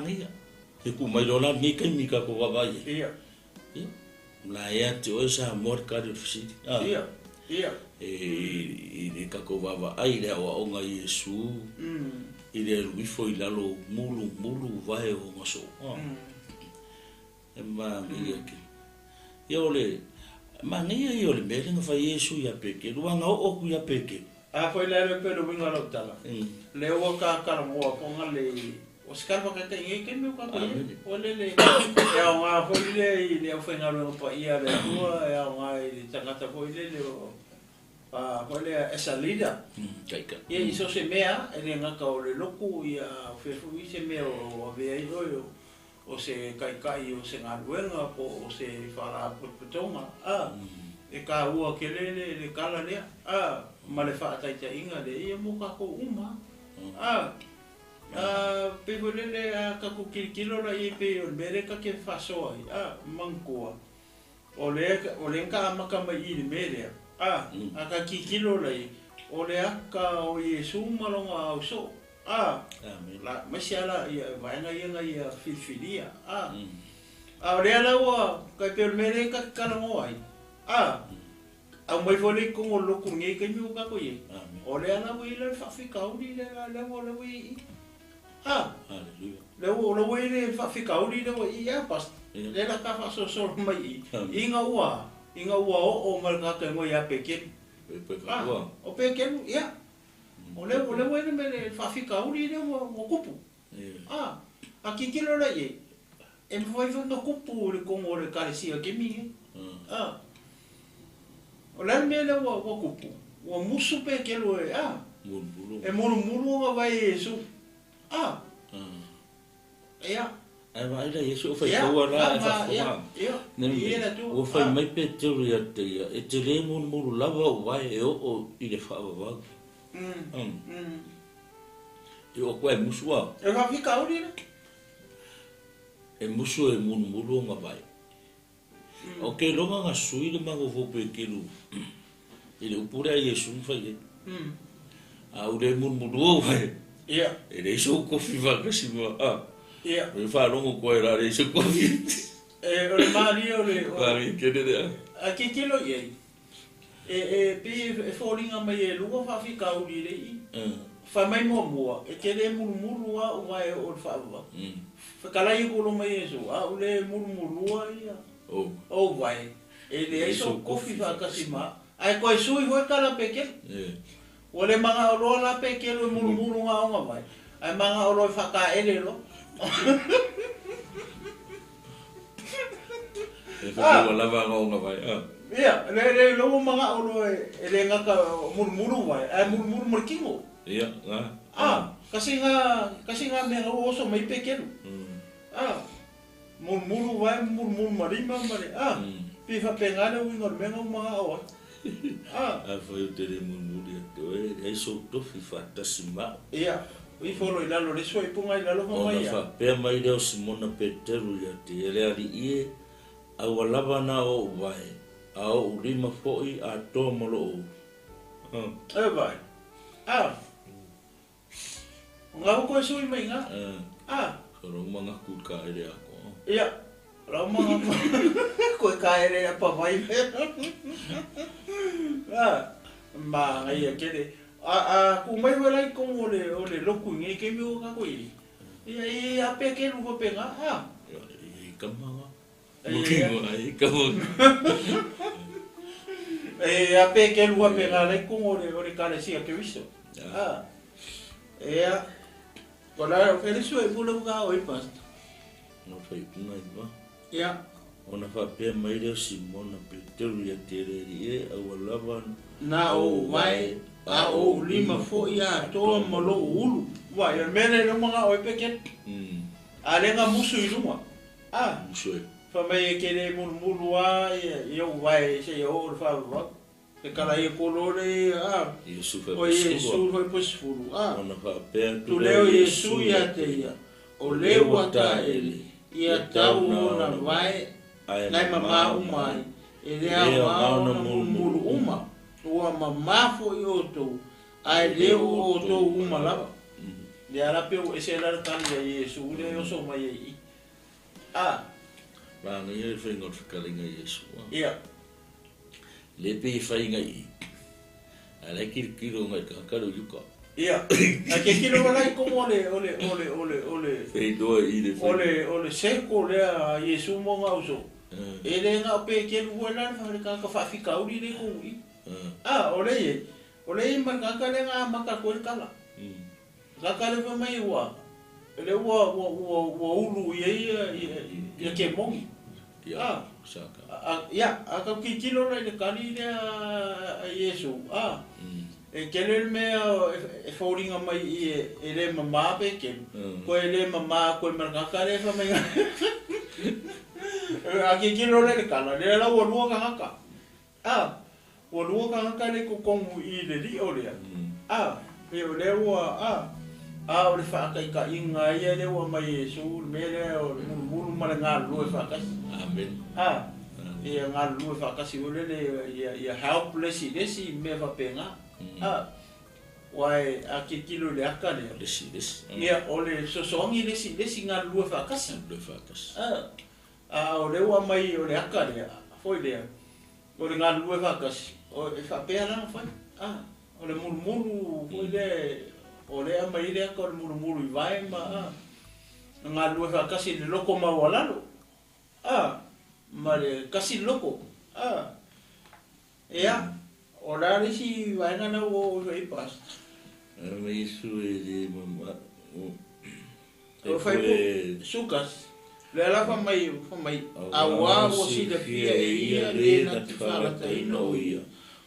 ia e ku mai lola ni ke mi ka ko va ia la ia te o sa mor ka de fisi ia e ka ko va ai le o nga Yesu i le lui foi la lo mulu vai o ngaso e ma mi ke yo le ma ngia yo le me nga fa Yesu ya peke luanga o ku ya peke a foi le pelo winga lo tala le o ka mo ko nga le o scarpa ka te ngi ke me ka ko le ya nga foi le foi nga lo pa ia le ya nga i tangata foi le foi le esa lida kaika ia iso se mea e nga ka o le loku ia fe se mea o ve ai o se kai o se ngaruenga po o se fara putonga e ka ua ke le kala le ma le fa tai tai inga le ia mo ka ko uma pe le ka ku kilo la i pe o bere ka ke fa so ai mankoa o le ka maka mai i le mere ka kilo la i o le aka o Yesu malonga au so la masiala ia vai nga ia filfilia o le ala wa ka pe mere ka kala mo ai a mai vole ko o loku nge ke mi ka ko ye o le ala wi le fa fi ka uli le wo le wi haleluya le wo le fa fi ka uli le wi ia pas le la ka fa so mai inga wa o mal ka ke ngo ya peke o peke ia o le wo le fa fi ka uli le wo kupu a kikilo la ye e foi no kupu le ko mo le karesia ke mi o le me le wo kupu wo musu pe ke lo e mulu nga vai Yesu ia ai vai la Yesu o fai ko la fa o fai mai pe te ria te e te le mulu lava o vai o i le fa va e o ko e musu e va fica uri e musu e mulu nga vai o ke longa nga sui le mango vo pe kilo ele upura Yesu fai a ure mulu vai ia ele so ko fiva ka si mo ia e fa longo ko era le so ko o le Mario le vai que de a kilo ye pe foringa mai e lugo fa fica uri le fa mai mo e ke le mulu wa o vai o fa va fa kala i ko lo mai Yesu o le mulu ia o vai ele so ko fiva ka si ma ai ko sui vo kala peke o le manga o lo la peke lo mulu nga o vai ai manga o lo fa ka ele lo e fa ko la va nga vai ia le lo manga o lo ele nga ka mulu vai ai mulu markingo ia kasi nga me o so mai peke mulu vai mulu marima mare pi fa pengale o ngor menga manga o foi te le mulu e so to fifa tasima ia i folo i lalo le so i punga i lalo mai ia fa pe mai le Simona Peteru ya te ele ali e a lava na o vai a o lima foi a to molo vai nga ko so i mai nga so ro manga ku ka ele ako ia la manga ko ka ele pa vai ma ia kere ku mai wala ko o le loku nge ke mi o ka ko i ia pe ke lu ko pe nga kamanga mukingo ai kamo ia pe ke lu ko pe nga le ko o le kale sia ke visto ia ko la o ele so e bulu ga o i pas no fai nai va ia ona fa pe mai le Simona Peteru ya te e a lava na o vai a o lima fo ia to molo ulu wa ia mene no manga o peke ale nga musu i luma musu fa mai ke le mulu wa ia vai se o fa va Te kala I kolore Yesu o Yesu hoi pusfuru ona fa pe tu leo Yesu ia te ia o leo ata ele ia tau ona vai nai mama umai e lea ona mulu uma ua mamafo I otou ai leo otou uma lava le arape o ese la tani ya Yesu le o so mai I Ranga ia whainga o whakaringa Yesu. Ia. Le pe whainga I. A le kiro ngai kakaro yuka. Ia. A ke kiro malai komo ole. Whai doa I le whainga. Ole seko lea Yesu mo ngauso. E le nga pe ke luwa lan whare kaka whawhikauri le koui. Ole ye. Ole I markaka le nga maka koe kala. Kaka le whamai ua. Le ua ulu ia ke mongi. Ia, saka. Ia, aka kikilo le kani le Yesu. E kele mea e whauringa mai I le mama pe ke. Ko e le mama koe markaka le whamai. A kikilo le kana, le la ua kangaka. Ua kangaka le kukongu I le li o lea. Peo le ua, o le whaakaika inga ia le ua mai Yesu, me le o mulu mara ngā lue whaakasi. Amen. Ia ngā lue whaakasi o le ia helpless I lesi me whapenga. Wai a ke kilo le aka le. Lesi. Ia o le sosongi lesi ngā lue whaakasi. Lue whaakasi. O le ua mai o le aka le, foi lea. O le ngā lue whaakasi. O e whapea lana fai. O le mulu foi le. O lea mai lea ka o le muru I vai ma ngā lue whakasi le loko mawalalo. Ma le kasi loko. Ea, o la resi vaina na o i pas. Ma Yesu e le mama. O fai po sukas. Le la whamai. Awa o si le fia e ia le na te whalata ino ia.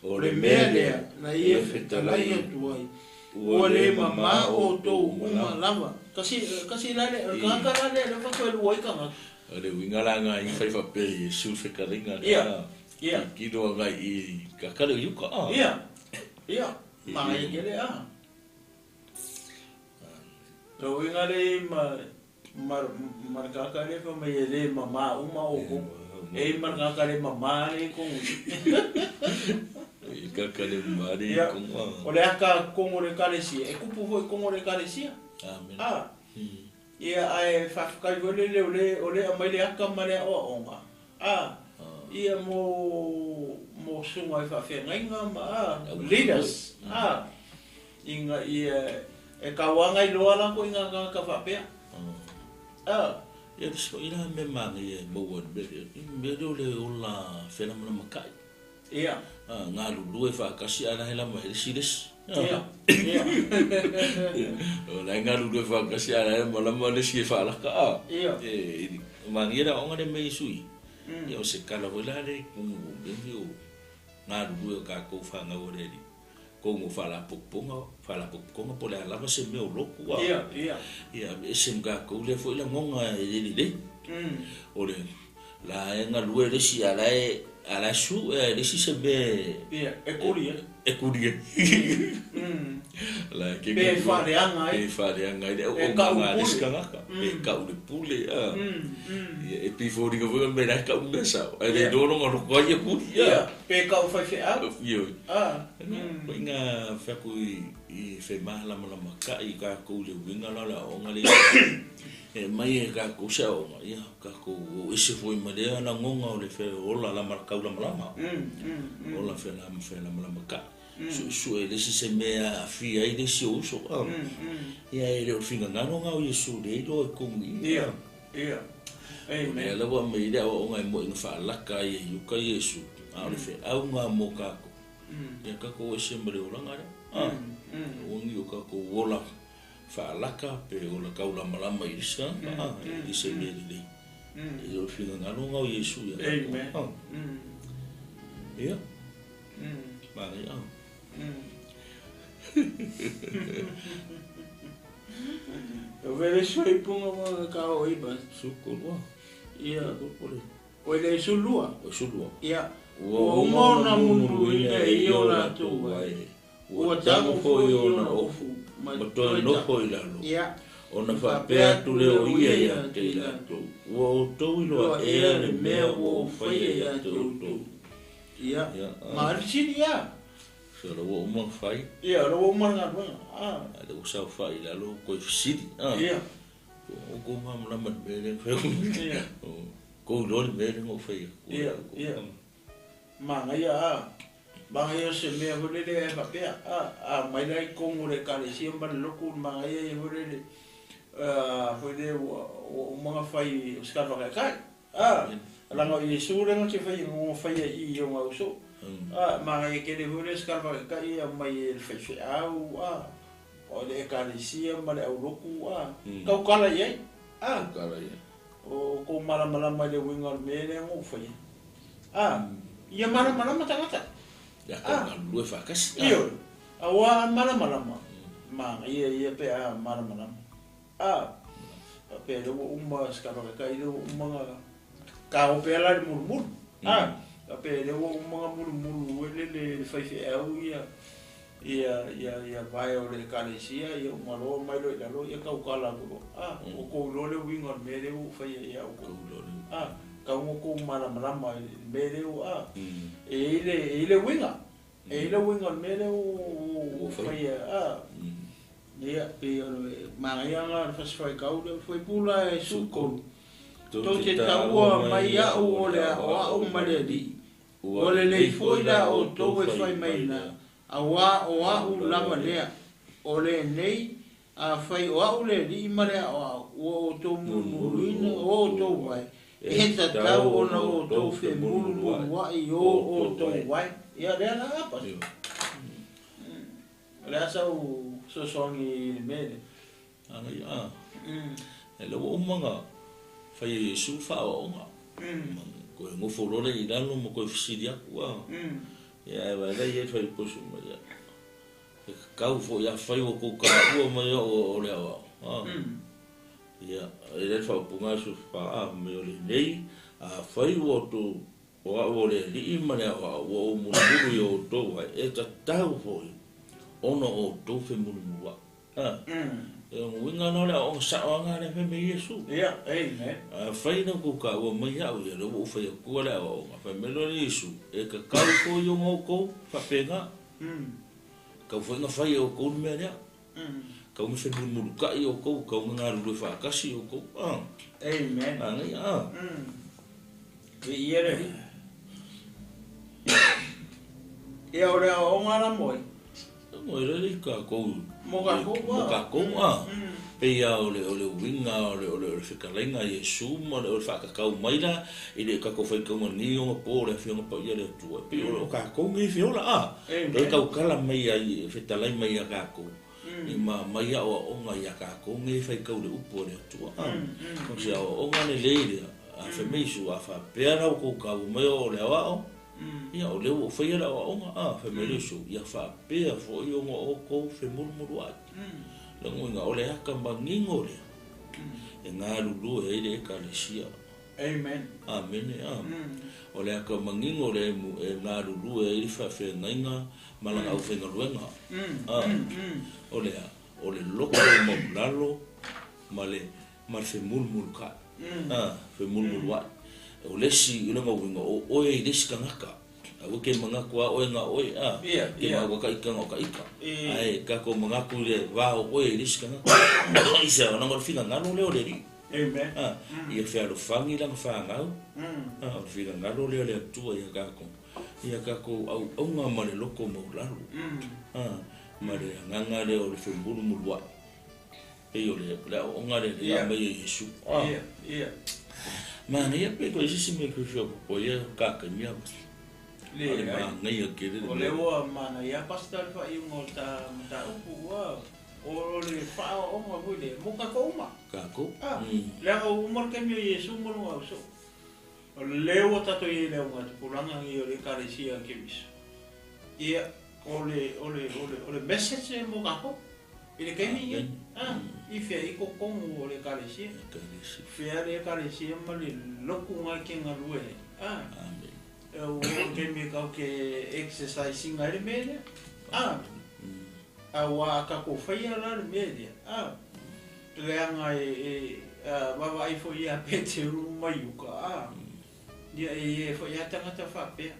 O le mea lea na ia whetalai atuai. Ua le mama o tou uma lava. Kasi lale, kaka lale, le whakoe luai kanga. Le winga langa I whai whape Yesu whekaringa. Ia. Kiro ngai I kakaro yuka. Ia. Mai kele Tau winga le markaka le whamai le mama uma o ko. E markaka le mama le kongu. Kakare mari konga. O le aka kongo le karesia. E kupu hoi kongo le karesia. Amen. Ia ai whawhakai wale o le amai le aka mare o onga. Ia mo sunga I whawhengainga ma leaders. Inga ia e kawanga I loa lako inga ka whapea. Ia disko ina me mangi e mouan bere. Mero le ola whenamana makai. Ia. Ngā lulu e whakasi ana he lama he resi. Ia. Lai ngā lulu e whakasi ana he malama resi e whalaka. Ia. Mangi era onga ne mei sui. Ia o se kala hoi lare kungu bengi o ngā lulu e kākou whanga o reri. Kongo whala pukponga po le alama se meo loku. Ia. Ia e se mkākou le fo ila ngonga e reri le. O le la e ngā lulu e resi ala su resi se be. Ia, e kuria. La ke be whareanga ai. Be whareanga ai. O ngā riska ngaka. E kau le pule. E pifori ka wanga mera kau mesa. E le doronga roko ai e kuri. Ia, pe kau whai whea. Ia. Ko inga whaku I whai mahala malama ka I kākou le winga lala o ngā le. E mai e kākou sa o ngā. Ia, kākou ese foi marea na ngonga o le whai ola lama kau lama lama. Ola whai lama lama ka. Su e lesi se mea fia I lesi o uso. Ia e leo whinga ngano ngau Yesu le do e kongi. Ia. Amen. E lawa me rea o ngai mo inga whaalaka I e yuka Yesu. A le whai au ngā mo kako. Ia kako e se mare o ranga rea. Ongi o kako wola whaalaka pe ola kaula malama I risa. I se mea li. E leo whinga ngano ngau Yesu. Amen. Ia. Mare au. O vele sui punga mo ka o iba. Sukulua. Ia. Sukul. O le sulua. O sulua. Ia. Ua umona munu ina e ona tu wai. Ua tango fo i ona ofu. Matoe nofo i lalo. Ona whapea tu leo ia ia te i lato. Ua o tau iloa ea le mea ua o whaia ia te o tau. Ia. Ma arisini ia. So la ua umang whai. Ia, la ua umang ngā runga. Ale usau whai lalo koe fisiri. Ia. O ko mamlama mele whai. Ia. Ko lori mele ngō whaia. Ia, ia. Ma ngai a. Ma ngai o se mea hurere e whapea. Mai rai kongo le kare siamba le loku. Ma ngai e hurere. Hurere o mga whai skar whakai kai. Langa i sūrenga te whai ngō whaia i o ngā uso. Ma ngai e kere hurere skar whakai kai. Mai e whai whai au. O le kare siamba le au loku. Kau kala iei. Kala iei. O ko malamalama le winga o mele ngō whaia. Ia malamalama tangata. Ya ka lue whakasi. Iyo. Awa malamalama. Ma ia pe malamalama. Pe le uma skaro ka ile uma ka o pe la murmur. Pe le uma murmur le fai au ia vai o le kalesia ia malo mai lo la lo ia ka kala ko. O ko lo le winga mele o fai ia o ko lo. Ka ko malamalama mele o ele winga. Ele winga mele o fai ia pe mangaianga fasfai kaude foi pula e suko to te taua mai o le o maledi o le nei foi la o to e fai mai na awa o lava lea o le nei a fai o le di mare o to muluina o to vai e ta tau ona o to fe mulu wa i o to vai ia le na apa le asa so songi mele. Ele o umanga fai su fa o nga. Ko ngo folole i dalo mo ko fisidia wa. Ya va le ye fai posu ma ya. Kau fo ya fai o ko ka o ma o le wa. Ya ele fa punga su fa me o le nei a fai o to o le li ma le o mo lu yo to wa e ta tau fo. Ono o to fe mulua. E winga no le o sa o nga le me Yesu. Ia, amen. Fai na ku ka o mai au ye lo fa ye ku le o fa me lo Yesu. E ka ka ko yo mo ko fa penga. Ka fo nga fai o ko me ya. Ka mo fe mulu ka i o ko ka nga lu fa ka si o ko. Amen. Ani Ia re. Ia ora o nga na moi. Mo ele ka ko mo ka ko pe ia o le winga o le fikalenga Yesu mo le fa ka mai la ile ka ko fai ko ni o po le fi pa ia le tu pe o ka ko ngi fi ola le ka kala mai ai fitalai mai ka ko i mai o nga ia ka ko ngi fai ko le upo le tu ko se o nga le a fe me su a fa pe ara ko ka mai o le wa ia o le o fai la o nga fe me le su ia fa pe fo i o ko fe murmuru at la nga o le ka mangingo le e nga lulu e le ka le sia amen o le ka mangingo le e nga lulu e le fa fe nga malanga o fe nga luenga o le loko mo lalo male fe murmuru ka fe murmuru at o lesi ina ngawinga o e lesi kangaka o ke mga kwa o nga o ke mga ka ika nga ka ika ai ka ko mga ku le va o e lesi kangaka isa na ngor finga ngalo le o le amen ia fe alo fangi lang fa ngau o finga ngalo le tu ia ka ko au nga male loko mo lalo mare nganga le o le fe bulu mulwa e o le o nga le ya me Yesu ia Mana ia pe ko isi me ko po ia ka ka mia. Le ma ia ke le. O le o mana ia pastor fa i ngota mta upu wa. O le fa o ma bude mo ka ko ma. Ka ko. Le o mo ke mi Yesu mo no so. O le o tato i le o ma pulanga i o le karesia ke bis. Ia o le message mo ka ko. Ile ke mi i fia i ko kongu o le karesia. Fia le karesia ma le loku nga ke nga lue. o ke me ka ke exercising ai me a wa ka ko fai ala me le anga ma vai fo ia pete ru mai uka dia fo ia tanga ta fa pe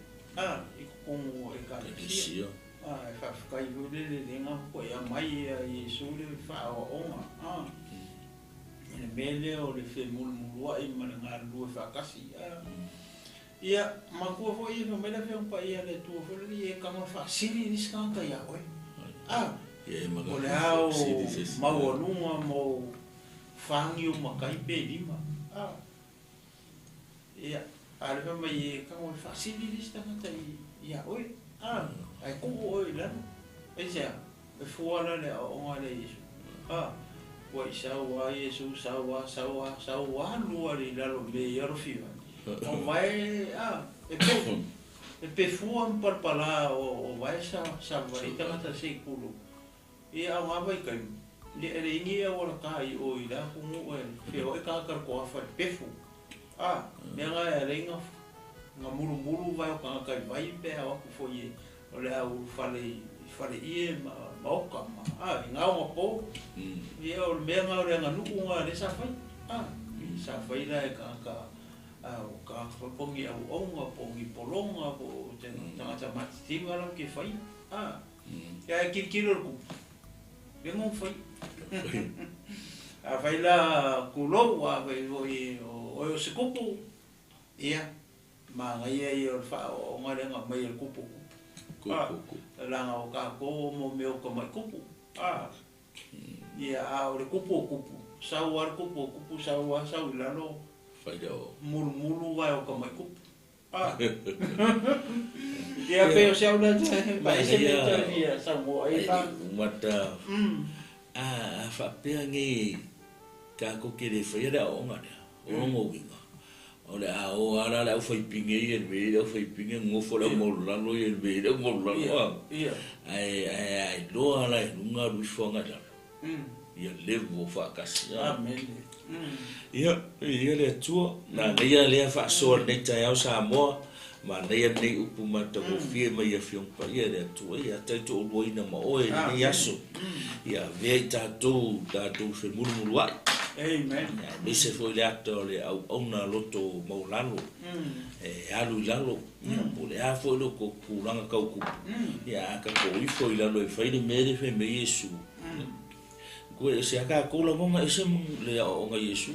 i ko e ka si fa ka i ru le nga ko ia mai i su le fa o le mele o le fe mul mulua i mana nga lu fa kasi ia ma ko fo ia me le fe pa ia le tu fo le e ka ma fa sili ni ska ka ia oi o le au mau anunga mo fangi o makai pe lima ia ale fa mai ka mo fa sili ni ska ka ia oi ai ko oi la e ja e fuala le o ngale isu wa isawa Yesu sawa lua le lalo me yaro fiwa o vai e pe fuam parpala o vai sa vai tanga se kulu e a wa vai kai le ingi e ora kai o ila kumu e fe o ka ko fa pe fu me nga renga nga muru vai o ka kai vai pe a ku fo ye o le au fale ie maoka nga o po ia o me nga o nga nuku nga le sa fai la e ka pongi au nga pongi polonga po tanga ta matima la ke fai ia kilo ku le mo fai a fai la kulo wa vai o se kupu ia ma nga ia o fa o nga le nga mai el kupu langa o ka ko mo me o ko mai kupu ia o le kupu sau ar kupu sau lalo fai do mulu vai o ko mai kupu ia pe o sau la vai se le ia sau mo ai fa mata fa pe ngi ka ko ke le fai da o nga o ngo winga o le o ala la foi pinge e me le foi pinge ngo fo la mo la lo e me le mo la ia ai lo ala nga lu fo nga da ia le vo fa kasi amen ia le tu na ia le fa so ne ta ya sa mo ma ia ne upu ma to fie ma ia fiong pa ia le tu ia ta to lo ina ma o e ni aso ia ve ta tu fe mulu wa amen me se foi le ato le au ona loto maulalo alu lalo po le a foi lo ko kulanga ka ku ia ka ko i foi lalo e fai le mere fe me Yesu ko se aka ko la monga ese le o nga Yesu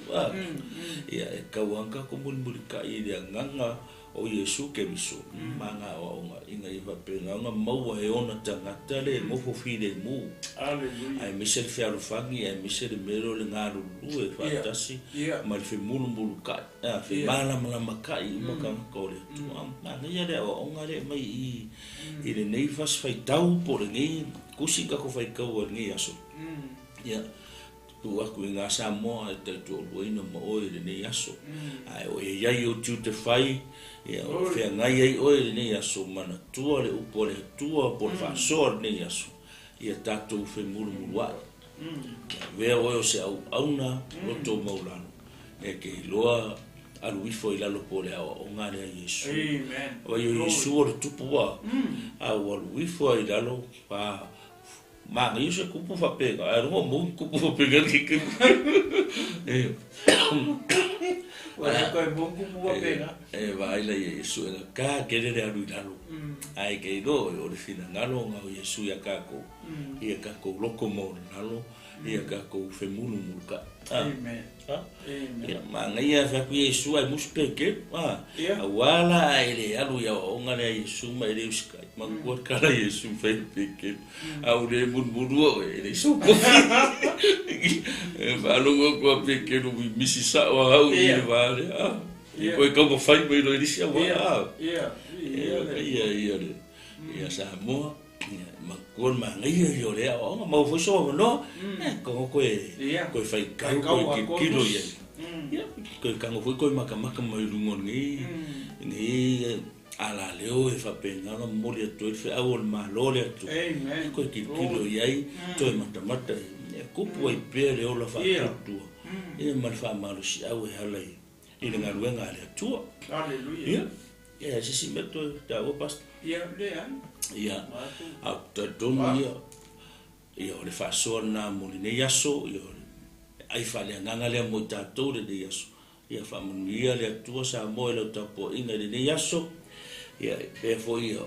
ia ka wanga ko mul ka i le nganga o Yesu ke miso manga o nga inga i va pe nga mau e ona tanga tale mo fo fi le mu aleluia ai misel fe alu fangi ai misel mero le ngaru lu e fantasi ma le fe mulu ka fe mala ka i mo ka ko le tu ma ia le o nga le mai i le nei fas fai tau po le ngi kusi ka ko fai ka o ngi aso ia tu aku nga sa mo te tu lo ina mo o le nei aso ai o ia o tu te fai ia o fe ngai ai o le nei aso mana tu le upo le tu por fa so nei aso ia tatu fe mulu wa ve o se au na lo to maulano e ke loa alu ifo ila lo pole o ngale a Yesu amen o Yesu o tupu wa au alu ifo ila lo pa ma ngi se kupu fa pega era mo kupu fa pega que wala ko mo kupu fa pega vai la Yesu era ka querer alu ila lo ai ke do o le fina ngalo nga Yesu ya ka ko ia ka ko loko mo ngalo ia ka ko fe mulu ka amen ia ma ngai fa ku Yesu ai mus peke wala ele alu ya o ngale Yesu ma ele uska ma ko kala Yesu fa peke au le mulu ele so ko va lo ko peke no misi sa o au ia vale ko ko fa mai lo isia wa ia sa mo ma ko ma ngai yo le o ma fo so no ko fai ka ko kilo ye ko ka ngo ko ma ka mai lungon ngi ala leo e fa pena no mo le to fe au ma lo le to ko kilo ye to mata ko poi pe le o la fa tu e ma fa ma lo si au e halai i le ngaruenga le tu aleluia Ya, sisi meto ta o pas. Ia le ai. Ya. A ta donu ia o le fasona mo le yaso ia ai fa le nganga le mo ta to le yaso. Ia fa mo ia le tua sa mo le tapo inga le yaso. Ia e fo ia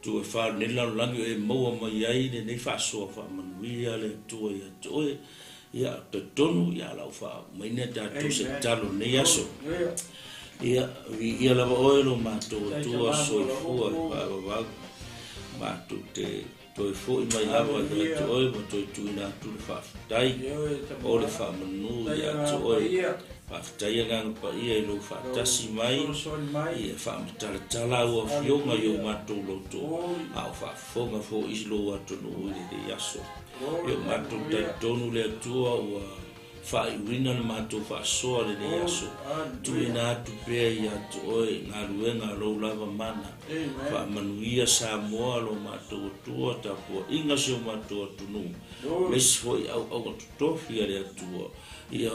tu e fa ne la langi e mo mai ai le faso fa mo ia le tua ia to ia ta donu ia la fa mai ne ta to se talo ne yaso. Ia lava oilo mātou tua soifua whaawawau mātou te toi fo i mai awa ia te oi ma toi tuina atu le whaafitai o le whaamanu ia te oi whaafitai anganga pa ia i lo whaatasi mai ia whaamatalatala ua whionga i o mātou loto au whaafonga fo isi lo atonu ui le yaso i o mātou tai tonu le atua ua whaiwina le mātou whaasoa le ne aso tuina atu pēa i atu oi ngā ruenga rou lava mana whaamanuia Samoa lo mātou atua tapua inga se o mātou atunu mesi foi au atutofi ale atua ia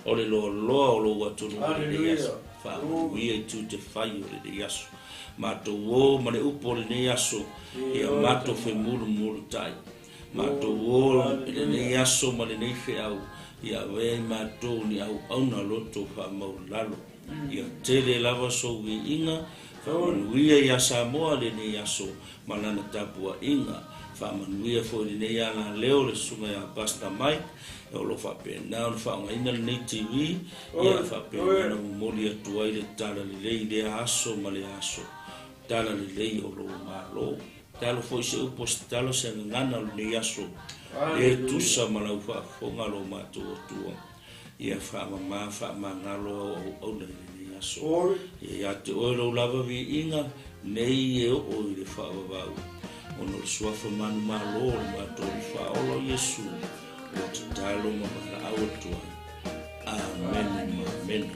o le loa o lo atunu le ne aso whaamanuia i tu te whai o le ne aso mātou o ma le upo le ne aso ia mātou whemuru tai mātou o le aso ma le nei wheau ia wei mātou ni au auna loto whamau lalo ia tele lava so wi inga whamanuia ia Samoa le nei aso malana tapua inga whamanuia fo le nei ala leo le sunga ia Pastor Mike e o lo whapena o le whaunga ina le nei TV ia whapena mumoli atua i le tala le lei le aso ma le aso tala le lei o lo malo talo foi se upo talo se ngana le yaso e tusa malau fa fonga lo mato tua ia fa ma ngalo o le yaso ia te o lo lava vi inga nei e o le fa va ono sua fa manu malo mato fa o Yesu o talo ma au tua amen amen